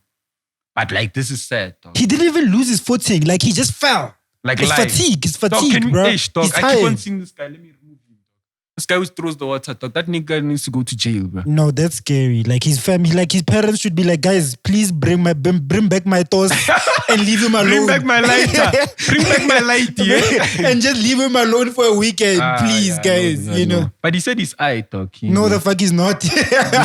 But like, this is sad, dog. He didn't even lose his footing. Like, he just fell. Like, it's fatigue. It's fatigue, dog, can we, bro. Dog, He's I tired. keep on seeing this guy. Let me remove him, dog. This guy who throws the water, dog. That nigga needs to go to jail, bro. No, that's scary. Like, his family, like, his parents should be like, guys, please bring back my toes and leave him alone. Bring back my lighter. Bring back my light, yeah. And just leave him alone for a weekend, please, guys. You know. But he said he's aight, dog. No, the fuck he's not. He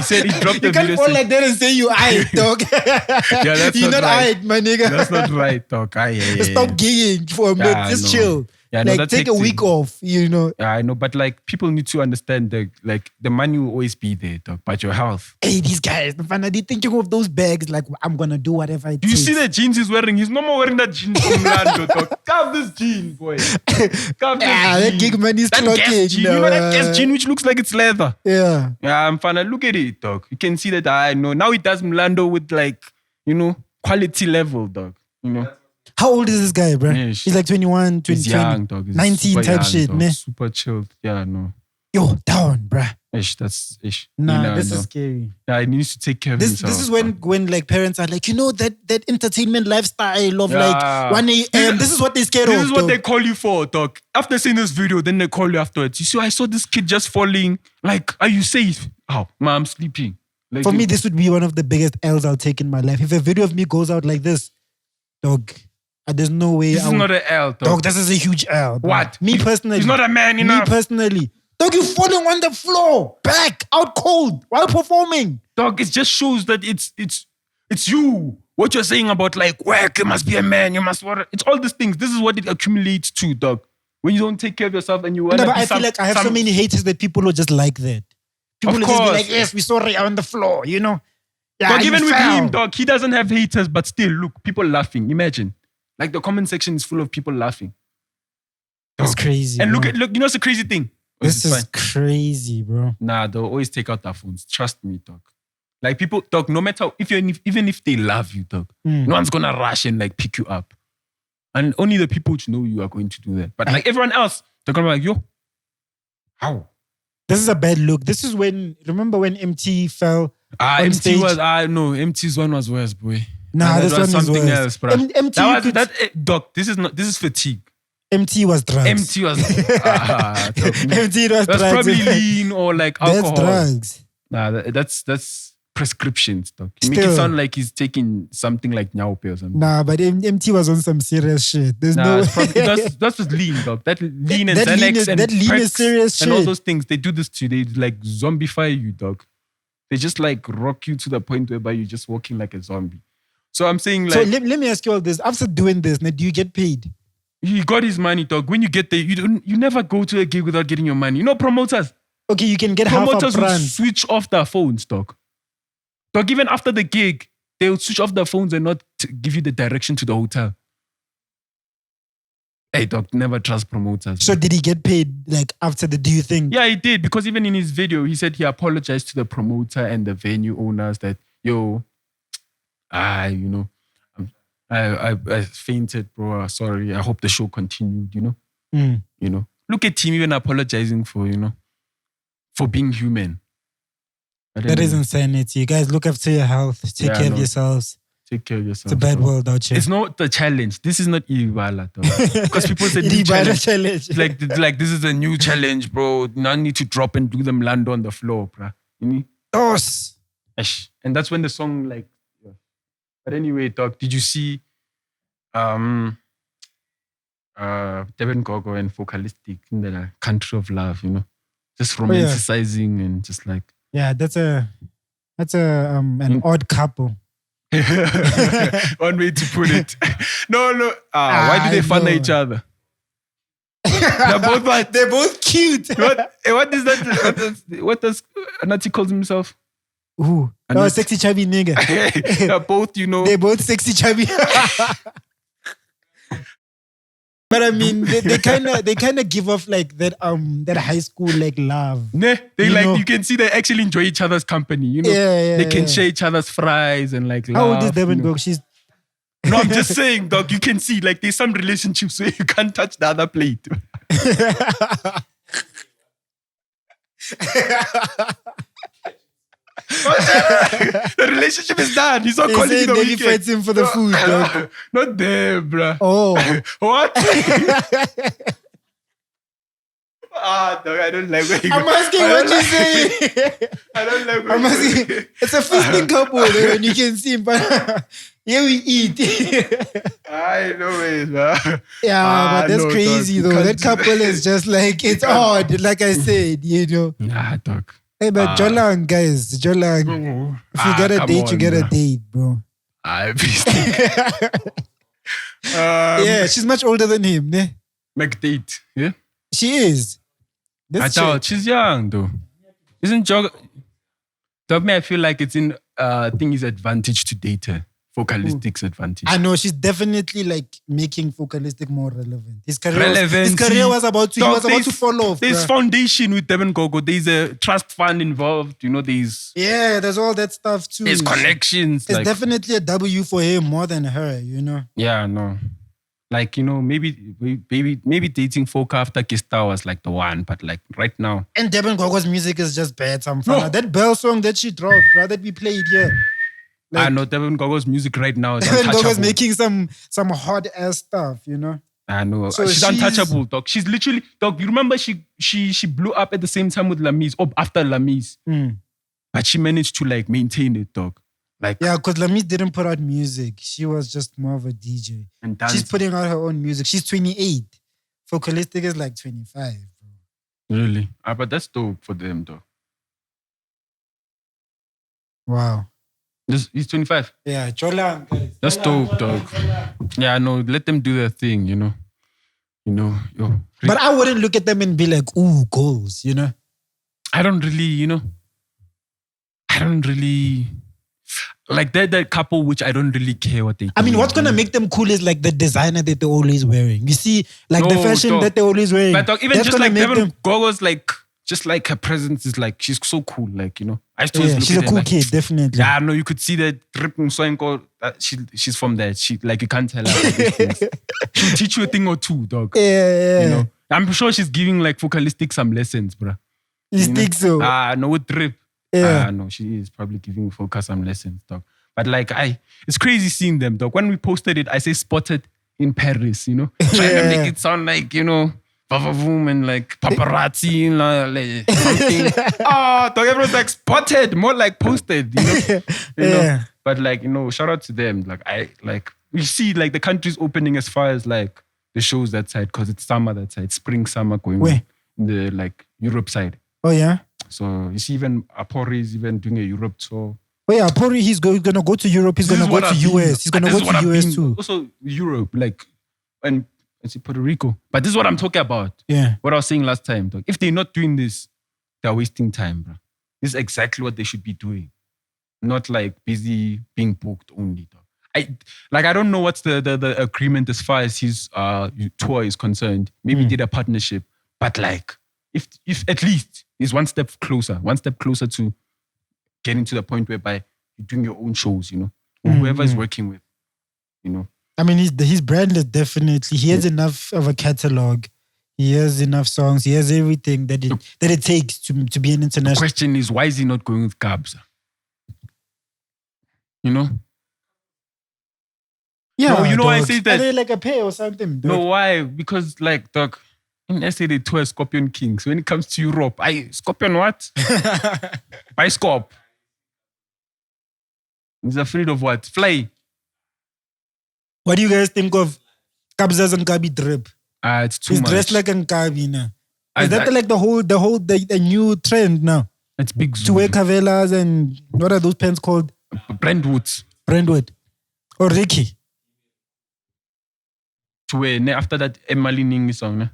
said he dropped the video. You can't fall like that and say you aight, dog. Yeah, that's you're not right. aight, my nigga. That's not right, dog. Stop gigging for a bit. Just chill. Yeah, no, like, take a week off, you know. Yeah, I know, but like, people need to understand that, like, the money will always be there, dog, but your health. Hey, these guys, they're thinking of those bags, like, I'm gonna do whatever it takes. Do you see the jeans he's wearing? He's no more wearing that jeans from Lando, dog. Carve this jean, boy. Carve this that jean. gig man is clocking. You know that gas jean which looks like it's leather? Yeah. Yeah, I'm fine. Look at it, dog. You can see that I know. Now he does Mlando with, like, you know, quality level, dog. You know. How old is this guy, bro? Ish. He's like 21, 20, He's young, dog. He's 19 type young, shit, dog. man. Super chilled. Yeah, no. Yo, down, bro. Ish, that's ish. Nah, this is scary. Yeah, he needs to take care of himself. This is when like parents are like, you know, that entertainment lifestyle of like 1 a.m. This is what they're scared of. This is what they call you for, dog. After seeing this video, then they call you afterwards. You see, I saw this kid just falling. Like, are you safe? Oh, ma, I'm sleeping. Like, for me, this would be one of the biggest L's I'll take in my life. If a video of me goes out like this, dog, there's no way. This is not an L, dog. Dog, this is a huge L. Bro. What? Me personally. He's not a man enough. Me personally. Dog, you falling on the floor, back, out cold, while performing. Dog, it just shows that it's you what you're saying about like work, you must be a man, you must what? It's all these things. This is what it accumulates to, dog. When you don't take care of yourself and you want to but I feel like I have so many haters that people who just like that. People will just be like, yes, we saw Ray on the floor, you know? Yeah, dog, even with him, dog, he doesn't have haters, but still, look, people laughing. Imagine. Like the comment section is full of people laughing. That's crazy. And look, you know what's the crazy thing? This is crazy, bro. Nah, they'll always take out their phones. Trust me, dog. Like people, dog, no matter even if they love you, dog, no one's gonna rush and like pick you up. And only the people which know you are going to do that. But like everyone else, they're gonna be like, yo, how? This is a bad look. This is remember when MT fell on MT stage? No, MT's one was worse, boy. Nah, this one is something worse. else, bro. Doc, this is fatigue. MT was drugs. MT was MT was drugs. That's probably lean or like alcohol. That's drugs. Nah, that's prescriptions, dog. You make it sound like he's taking something like Nyaupe or something. Nah, but MT was on some serious shit. There's that's just lean, dog. That lean and Xanax and that lean is serious and shit. all those things. They do this to you. They like zombify you, dog. They just like rock you to the point whereby you're just walking like a zombie. So I'm saying like... So let me ask you all this. After doing this, do you get paid? He got his money, dog. When you get there, you never go to a gig without getting your money. You know promoters? Okay, you can get promoters half a brand. Will switch off their phones, dog. Dog, even after the gig, they'll switch off their phones and not give you the direction to the hotel. Hey, dog, never trust promoters. So did he get paid like after do you think? Yeah, he did. Because even in his video, he said he apologized to the promoter and the venue owners that, yo, I fainted, bro. Sorry. I hope the show continued, you know? You know? Look at him even apologizing for being human. That is insanity. Guys, look after your health. Take care of yourselves. Take care of yourself. It's a bad world out here. It's not the challenge. This is not Ibala, though. Because people say new challenge. like this is a new challenge, bro. Now I need to drop and do them land on the floor, bro. You need? Dos. And that's when the song like... Yeah. But anyway, dog, did you see Devin Gogo and Focalistic in the Country of Love, you know? Just romanticizing and just like... Yeah, that's an odd couple. One way to put it. No. Why do they fun each other? They're both cute. What is that? What does Nati calls himself? Ooh, sexy chubby nigga. They're both, you know. They're both sexy chubby. But I mean, they kind of give off like that high school like love. Nah, you can see they actually enjoy each other's company. You know, they can share each other's fries and like. How old is Devin Gogo? She's. No, I'm just saying, dog. You can see like there's some relationships where you can't touch the other plate. The relationship is done. He's not calling you the weekend. He fights him for the food, dog. Not there, bruh. Oh. What? Dog, I don't like what you I'm asking what you say. I don't like what I'm asking. It's a feasting couple, and you can see, but here we eat. I know it, man. Yeah, but that's crazy, though. That couple is just like, it's odd, like I said, you know. Nah, dog. Hey, but Jolang, guys, Jolang. If you get a date, you get a date, bro. Yeah, she's much older than him, ne? McDate, yeah? She is. I thought she's young, though. Isn't Dog me? I feel like it's in thingy's advantage to date her. Focalistic's advantage. I know she's definitely like making Focalistic more relevant. His career was about to fall off. There's foundation with Devin Gogo. There's a trust fund involved. You know, there's all that stuff too. There's connections. It's definitely a W for him more than her. You know. Yeah, no. Like, you know, maybe dating Foca after Kista was like the one, but like right now. And Devin Gogo's music is just bad. That Bell song that she dropped, bro, that we played here. Like, I know Devin Gogo's music right now is Devin untouchable. Gogo's making some hot ass stuff, you know. I know. So she's untouchable, dog. She's literally, dog. You remember she blew up at the same time with Lamise or after Lamise, but she managed to like maintain it, dog. Like, yeah, because Lamise didn't put out music. She was just more of a DJ. And she's putting out her own music. She's 28. Focalistic is like 25, bro. Really? But that's dope for them, though. Wow. He's 25. Yeah, Chola. That's dope, dog. Yeah, no, let them do their thing, you know. Yo. But I wouldn't look at them and be like, ooh, goals, you know? I don't really, like that couple which I don't really care what they do. I mean, what's gonna make them cool is like the designer that they're always wearing. You see, like the fashion that they're always wearing. But dog, even just like Devon Gogo's like, just like her presence is like, she's so cool, like, I still look she's at a cool like, kid, definitely. Yeah, no, you could see that dripping Soenko, she's from there. She, like, you can't tell her. She'll teach you a thing or two, dog. Yeah. I'm sure she's giving like Focalistic some lessons, bro. You think so? No, with drip. Yeah. No, she is probably giving Focus some lessons, dog. But like, it's crazy seeing them, dog. When we posted it, I say spotted in Paris, trying to make it sound like, vavavoom and like paparazzi, like something. Dog, everyone's like spotted, more like posted, Yeah. But like, shout out to them. Like, you see like the country's opening as far as like the shows that side, because it's summer that side, spring, summer going on in the like Europe side. Oh, yeah? So you see even Apori is even doing a Europe tour. Oh, yeah, Apori, he's going to go to Europe. He's going to go to US. He's going to go to US too. Also Europe, like, and it's Puerto Rico. But this is what I'm talking about. Yeah. What I was saying last time, dog. If they're not doing this, they're wasting time, bro. This is exactly what they should be doing. Not like busy being booked only, dog. I don't know what's the agreement as far as his tour is concerned. Maybe he did a partnership, but like if at least he's one step closer to getting to the point whereby you're doing your own shows, or whoever is working with, I mean, his brand is definitely, he has enough of a catalog. He has enough songs. He has everything that it takes to be an international. The question is, why is he not going with Gabs? Yeah, no, I say that. Are they like a pair or something? No, why? Because like, dog, in SA they tour Scorpion Kings. When it comes to Europe, Scorpion what? By Scorp. He's afraid of what? Fly. What do you guys think of Kabza's Nkabi drip? It's too much. He's dressed like Nkabi now. Is that like the new trend now? It's big Zulu. To wear Cavelas and what are those pants called? Brentwood. Or Riky. To wear after that Emily Ning song.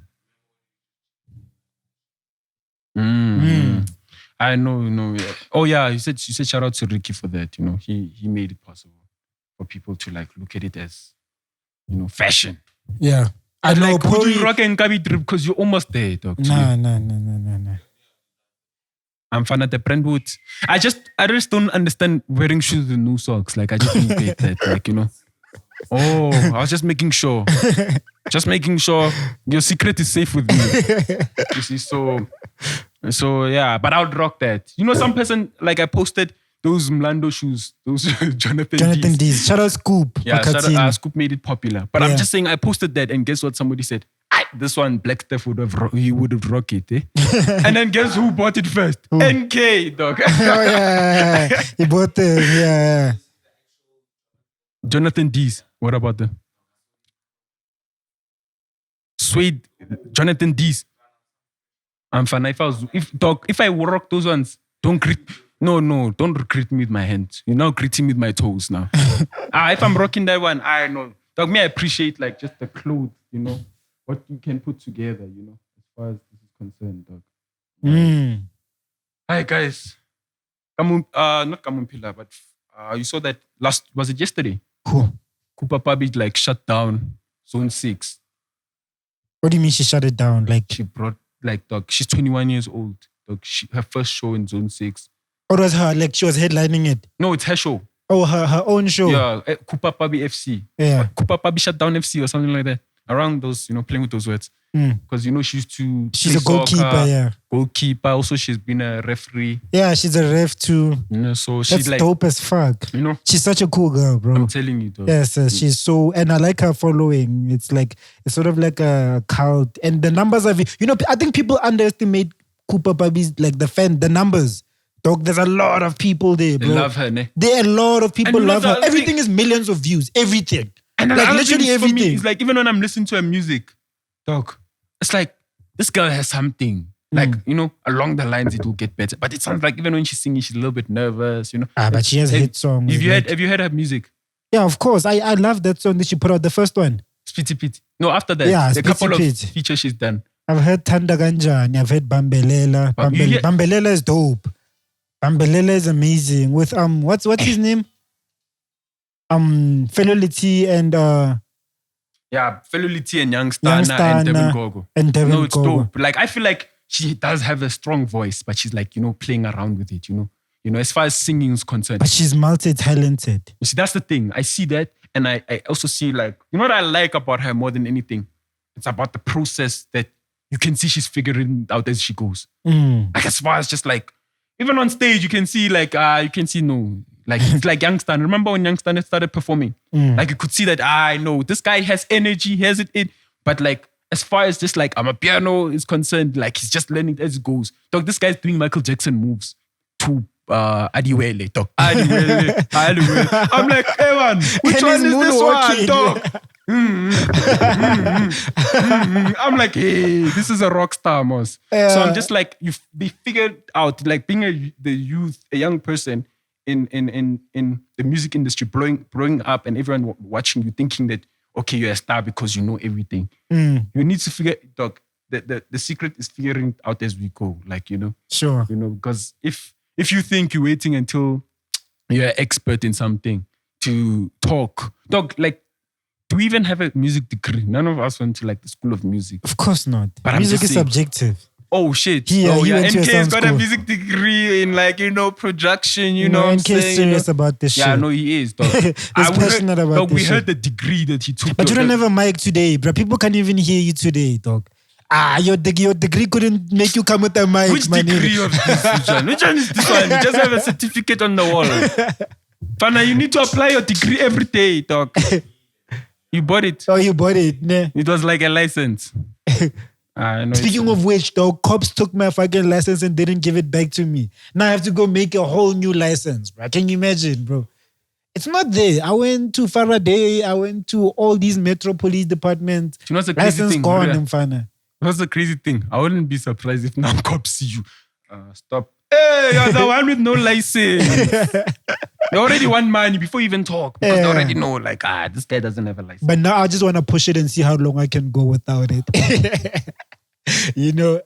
I know. Yeah. Oh yeah, you said shout out to Riky for that. He made it possible for people to like look at it as fashion. Yeah. I know. Like, would you rock and Nkabi drip because you're almost there, dog? No. I'm fan of the Brentwood. I just don't understand wearing shoes with no socks. Like I just don't get that. Like Oh, I was just making sure. Just making sure your secret is safe with me. You see, so yeah, but I would rock that. Some person, like I posted those Mlando shoes, those Jonathan D's. Shout out Scoop. Yeah, Scoop made it popular. But I'm just saying, I posted that, and guess what? Somebody said, this one, Black Steph would have rocked it. Eh? And then guess who bought it first? Who? NK, dog. Oh yeah. He bought it. Yeah. Jonathan D's. What about them? Suede, Jonathan D's. I'm fine. If I rock those ones, don't greet me with my hands. You're now greeting me with my toes now. If I'm rocking that one, I know. Dog, I appreciate like just the clothes, what you can put together, as far as this is concerned, dog. Hi guys. Not Kamumpila, but you saw that was it yesterday? Cool. Cooper Pabi like shut down Zone 6. What do you mean she shut it down? Like she brought dog, she's 21 years old. Dog, her first show in Zone 6. Or was her like she was headlining it? No, it's her show. Oh, her own show. Yeah, Cooper Pabi FC. Yeah. Cooper Pabi shut down FC or something like that. Around those, playing with those words. Because she used to. She's a goalkeeper, soccer, yeah. Goalkeeper. Also, she's been a referee. Yeah, she's a ref too. So she's like dope as fuck. She's such a cool girl, bro. I'm telling you, though. Yes, she's so, and I like her following. It's sort of like a cult, and the numbers of it. I think people underestimate Cooper Pabi's like the numbers. Dog, there's a lot of people there, bro. They love her, ne? There are a lot of people love her. Everything is millions of views. Everything. And like literally everything. Me, it's like even when I'm listening to her music, dog, it's like this girl has something. Like, along the lines, it will get better. But it sounds like even when she's singing, she's a little bit nervous, but she has hit songs. Have you heard her music? Yeah, of course. I love that song that she put out, the first one. Spitty Pit. No, after that, yeah, a couple of features she's done. I've heard Thanda Ganjani. I've heard Bambelela. Bambelela is dope. Bambelela is amazing. With what's his name? Felolity and Felolity and Youngstana and Devin Gogo. No, it's dope. Like, I feel like she does have a strong voice, but she's like, playing around with it, as far as singing is concerned. But she's multi-talented. You see, that's the thing. I see that, and I also see, like, what I like about her more than anything? It's about the process that you can see she's figuring out as she goes. Like, as far as just like, even on stage, you can see like, like, it's like Youngstana. Remember when Youngstana started performing? Like, you could see that, I know this guy has energy, he has it in. But like, as far as just like, I'm a piano is concerned, like, he's just learning as it goes. Dog, this guy's doing Michael Jackson moves to Adiwele, dog. Adiwele. I'm like, hey man, which one is this one, dog? I'm like, hey, this is a rock star, Moss. So I'm just like, they figured out, like, being a young person in the music industry, blowing up, and everyone watching you, thinking that, okay, you're a star because you know everything. You need to figure, dog, the secret is figuring it out as we go, like, Sure. Because if you think you're waiting until you're an expert in something to talk, dog, like, do we even have a music degree? None of us went to like the school of music. Of course not. But music is subjective. Oh shit. NK's got a music degree in like, production, NK's serious about this shit. Yeah, no, he is, dog. He's passionate about this we heard the degree that he took. But you don't have a mic today, bro. People can't even hear you today, dog. Your degree couldn't make you come with a mic. Which degree of this, John? Which one is this one? You just have a certificate on the wall. Fana, you need to apply your degree every day, dog. You bought it. Oh, you bought it. Nah. It was like a license. Speaking of which, dog, cops took my fucking license and didn't give it back to me. Now I have to go make a whole new license, bro. Can you imagine, bro? It's not there. I went to Faraday. I went to all these metro police departments. You know what's the crazy license thing? Gone in Fana. What's the crazy thing? I wouldn't be surprised if now cops see you. Stop. Hey, you're the one with no license. They already want money before you even talk. Because they already know, like, this guy doesn't have a license. But now I just want to push it and see how long I can go without it. I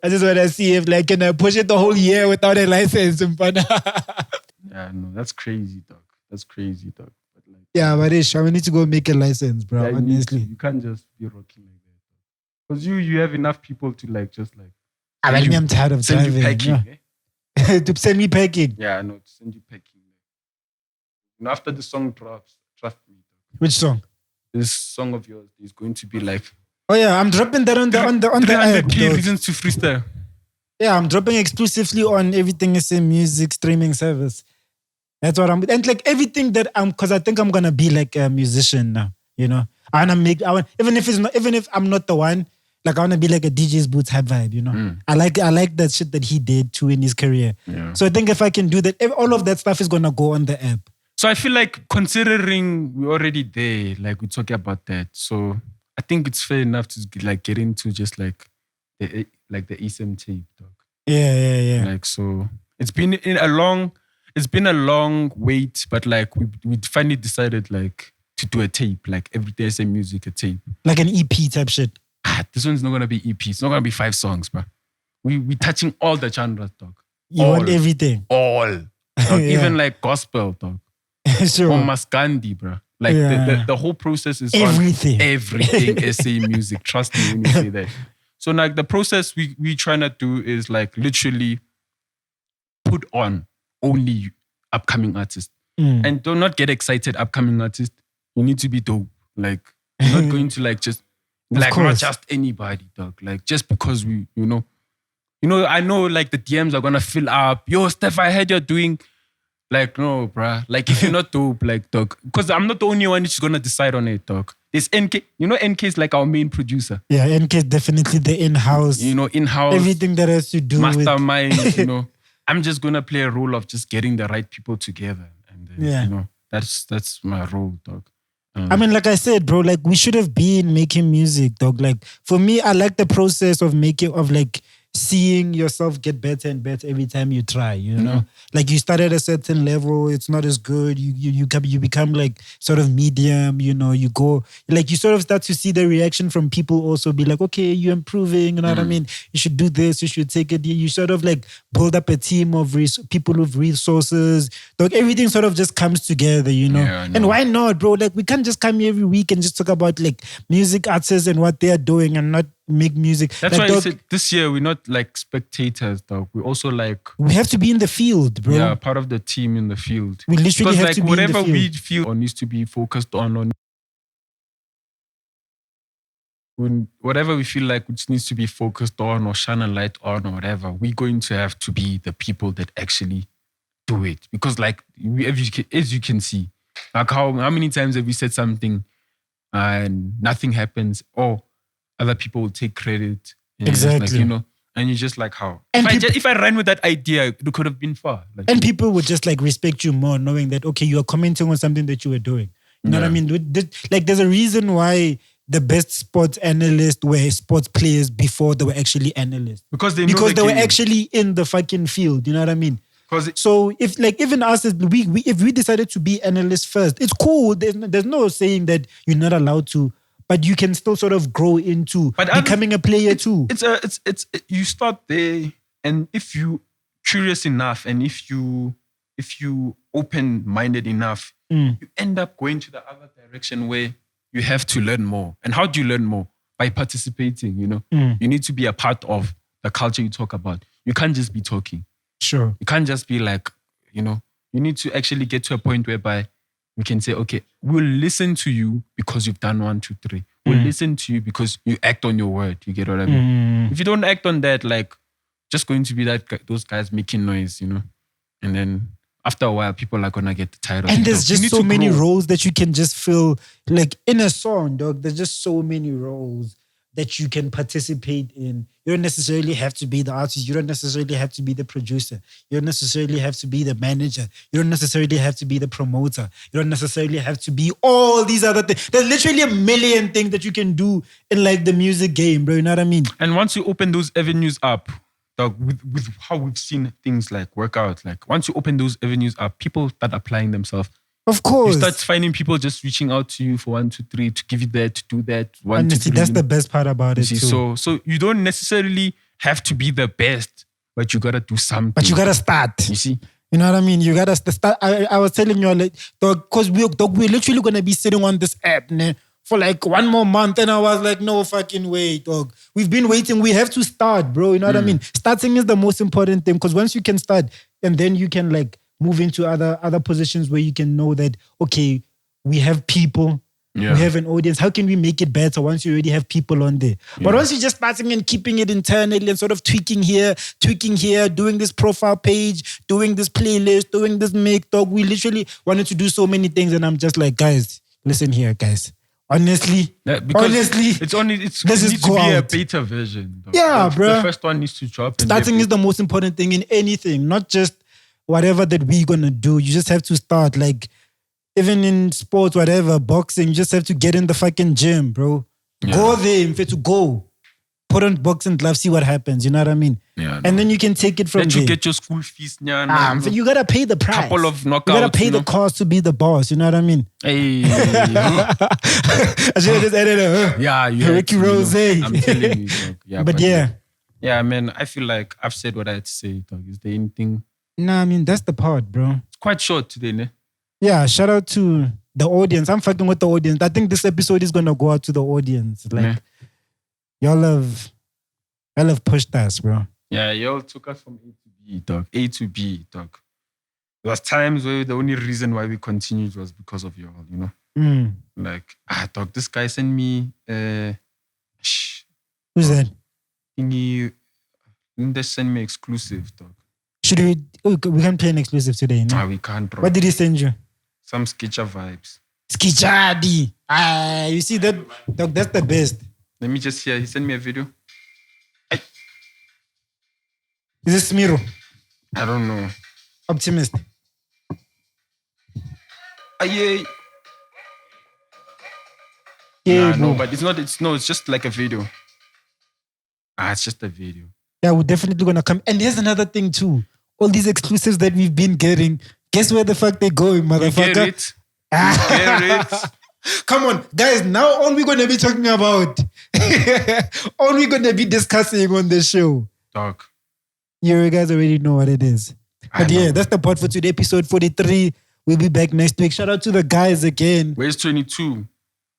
just want to see if, like, can I push it the whole year without a license? Yeah, no, that's crazy, dog. That's crazy, dog. But like, yeah, but I need to go make a license, bro, honestly. You can't just be rocking like that. Because you have enough people to, like, just, like... I'm tired of send driving. You packing, to send me packing. Yeah, no, to send you packing. After the song drops, trust me. Which song? This song of yours is going to be like... Oh yeah, I'm dropping that on the app. 300K reasons to freestyle. Yeah, I'm dropping exclusively on everything ESAM music streaming service. That's what I'm... And like everything that because I think I'm going to be like a musician now, I want to make... even if I'm not the one, like I want to be like a DJ's Boots hype vibe, I like that shit that he did too in his career. Yeah. So I think if I can do that, all of that stuff is going to go on the app. So I feel like considering we're already there, like we're talking about that. So I think it's fair enough to like get into just like the ESAM tape, dog. Yeah. Like, so it's been a long wait, but like we finally decided like to do a tape, like every day ESAM music a tape. Like an EP type shit. This one's not gonna be EP. It's not gonna be 5 songs, bro. We touching all the genres, dog. You want everything. All. Dog, even like gospel, dog. Sure. Or Maskandi, bro. Like the whole process is everything. On everything ESAM music. Trust me when you say that. So like the process we trying to do is like literally put on only upcoming artists. And do not get excited, upcoming artists. You need to be dope. Like you're not going to like just like not just anybody, dog. Like just because we, I know like the DMs are gonna fill up. Yo, Steph, I heard you're doing. Like, no, bruh. Like, if you're not dope, like, dog. Because I'm not the only one who's going to decide on it, dog. There's NK. NK is like our main producer. Yeah, NK is definitely the in-house. In-house. Everything that has to do mastermind, with... I'm just going to play a role of just getting the right people together. And then, that's my role, dog. I mean, like I said, bro, like, we should have been making music, dog. Like, for me, I like the process of seeing yourself get better and better every time you try, you know? Like you start at a certain level, it's not as good. You become like sort of medium, you know, you go, like you sort of start to see the reaction from people also be like, okay, you're improving, you know what I mean? You should do this, you should take it. You sort of like build up a team of people with resources. Like everything sort of just comes together, you know? Yeah, and why not, bro? Like we can't just come here every week and just talk about like music artists and what they are doing and not make music. That's like, why I said this year we're not like spectators, dog. We also like we have to be in the field, bro. Yeah, part of the team in the field. We literally have to be in the field. Whatever we feel or needs to be focused on whatever we feel like which needs to be focused on or shine a light on or whatever, we're going to have to be the people that actually do it. Because like as you can see, like how many times have we said something and nothing happens, or other people will take credit. Exactly. Like, you know, and you're just like, how? And if I ran with that idea, it could have been far. Like, and people would just like respect you more, knowing that, okay, you are commenting on something that you were doing. You know what I mean? Like, there's a reason why the best sports analysts were sports players before they were actually analysts. Because they were actually in the fucking field. You know what I mean? So if like even us, if we decided to be analysts first, it's cool. There's no saying that you're not allowed to. But you can still sort of grow into becoming a player too. It's you start there, and if you curious enough, and if you open-minded enough, you end up going to the other direction where you have to learn more. And how do you learn more? By participating. You know, you need to be a part of the culture you talk about. You can't just be talking. Sure. You can't just be like, you know. You need to actually get to a point whereby we can say, okay, we'll listen to you because you've done 1, 2, 3. We'll listen to you because you act on your word. You get what I mean? If you don't act on that, like, just going to be those guys making noise, you know? And then after a while, people are going to get tired of it. And there's just so many roles that you can just feel, like in a song, dog, there's just so many roles that you can participate in. You don't necessarily have to be the artist. You don't necessarily have to be the producer. You don't necessarily have to be the manager. You don't necessarily have to be the promoter. You don't necessarily have to be all these other things. There's literally a million things that you can do in like the music game, bro. You know what I mean? And once you open those avenues up, dog, with how we've seen things like work out, like once you open those avenues up, people start applying themselves. Of course. You start finding people just reaching out to you for 1, 2, 3 to give you that, to do that. Honestly, that's the best part about it too. So you don't necessarily have to be the best, but you gotta do something. But you gotta start. You see? You know what I mean? You gotta start. I was telling you, like, because we're literally gonna be sitting on this app for like 1 more month, and I was like, no fucking way, dog. We've been waiting. We have to start, bro. You know what I mean? Starting is the most important thing, because once you can start, and then you can like move into other positions where you can know that, okay, we have people, we have an audience. How can we make it better once you already have people on there? But once you're just starting and keeping it internally and sort of tweaking here, doing this profile page, doing this playlist, doing this make, dog, we literally wanted to do so many things, and I'm just like, guys, listen here, guys. Honestly, it needs to be a beta version. Though. Yeah, bro. The first one needs to drop. Starting is the most important thing in anything, not just whatever that we're gonna do. You just have to start. Like, even in sports, whatever, boxing, you just have to get in the fucking gym, bro. Yeah. Go there, in fact, to go. Put on boxing gloves, see what happens. You know what I mean? Yeah. And then you can take it from there. You get your school fees. You gotta pay the price. Couple of knockouts. You gotta pay the cost to be the boss. You know what I mean? Hey. I should have just added a Riky Rose. I'm telling you. Yeah, but yeah. Yeah, man, I feel like I've said what I had to say, dog. Is there anything? Nah, I mean, that's the part, bro. It's quite short today, ne? Yeah, shout out to the audience. I'm fucking with the audience. I think this episode is gonna go out to the audience. Like, y'all have pushed us, bro. Yeah, y'all took us from A to B, dog. A to B, dog. There was times where the only reason why we continued was because of y'all, you know? Like, dog, this guy sent me... Who's that? He just send me exclusive, dog. Should we... we can't play an exclusive today, no? Nah, we can't, bro. What did he send you? Some sketcher vibes. Sketchadi. You see that? Dog, that's the best. Let me just hear. He sent me a video. Is this Smiro? I don't know. Optimist. Yeah. Yeah, no, but it's not. It's just like a video. It's just a video. Yeah, we're definitely gonna come. And here's another thing too. All these exclusives that we've been getting, guess where the fuck they're going, motherfucker? We get it. Come on, guys, now all we're gonna be talking about, all we're gonna be discussing on the show. Dog. You guys already know what it is. But yeah, that's the pod for today, episode 43. We'll be back next week. Shout out to the guys again. Where's 22?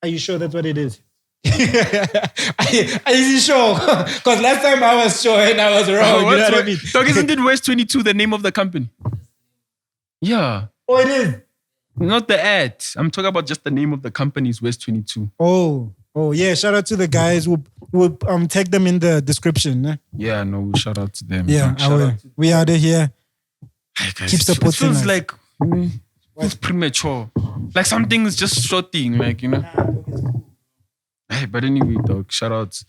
Are you sure that's what it is? Are you sure? Because last time I was sure and I was wrong. You know what I mean? Dog, isn't it West 22 the name of the company? Yeah. Oh, it is? Not the ad. I'm talking about just the name of the company is West 22. Oh yeah. Shout out to the guys. We'll tag them in the description. Eh? Yeah, no, we'll shout out to them. Yeah, I will. We out of here. Guys, keep supporting us. It feels like it's premature. Like something's just shorting, like, you know. Hey, but anyway, dog, shout out.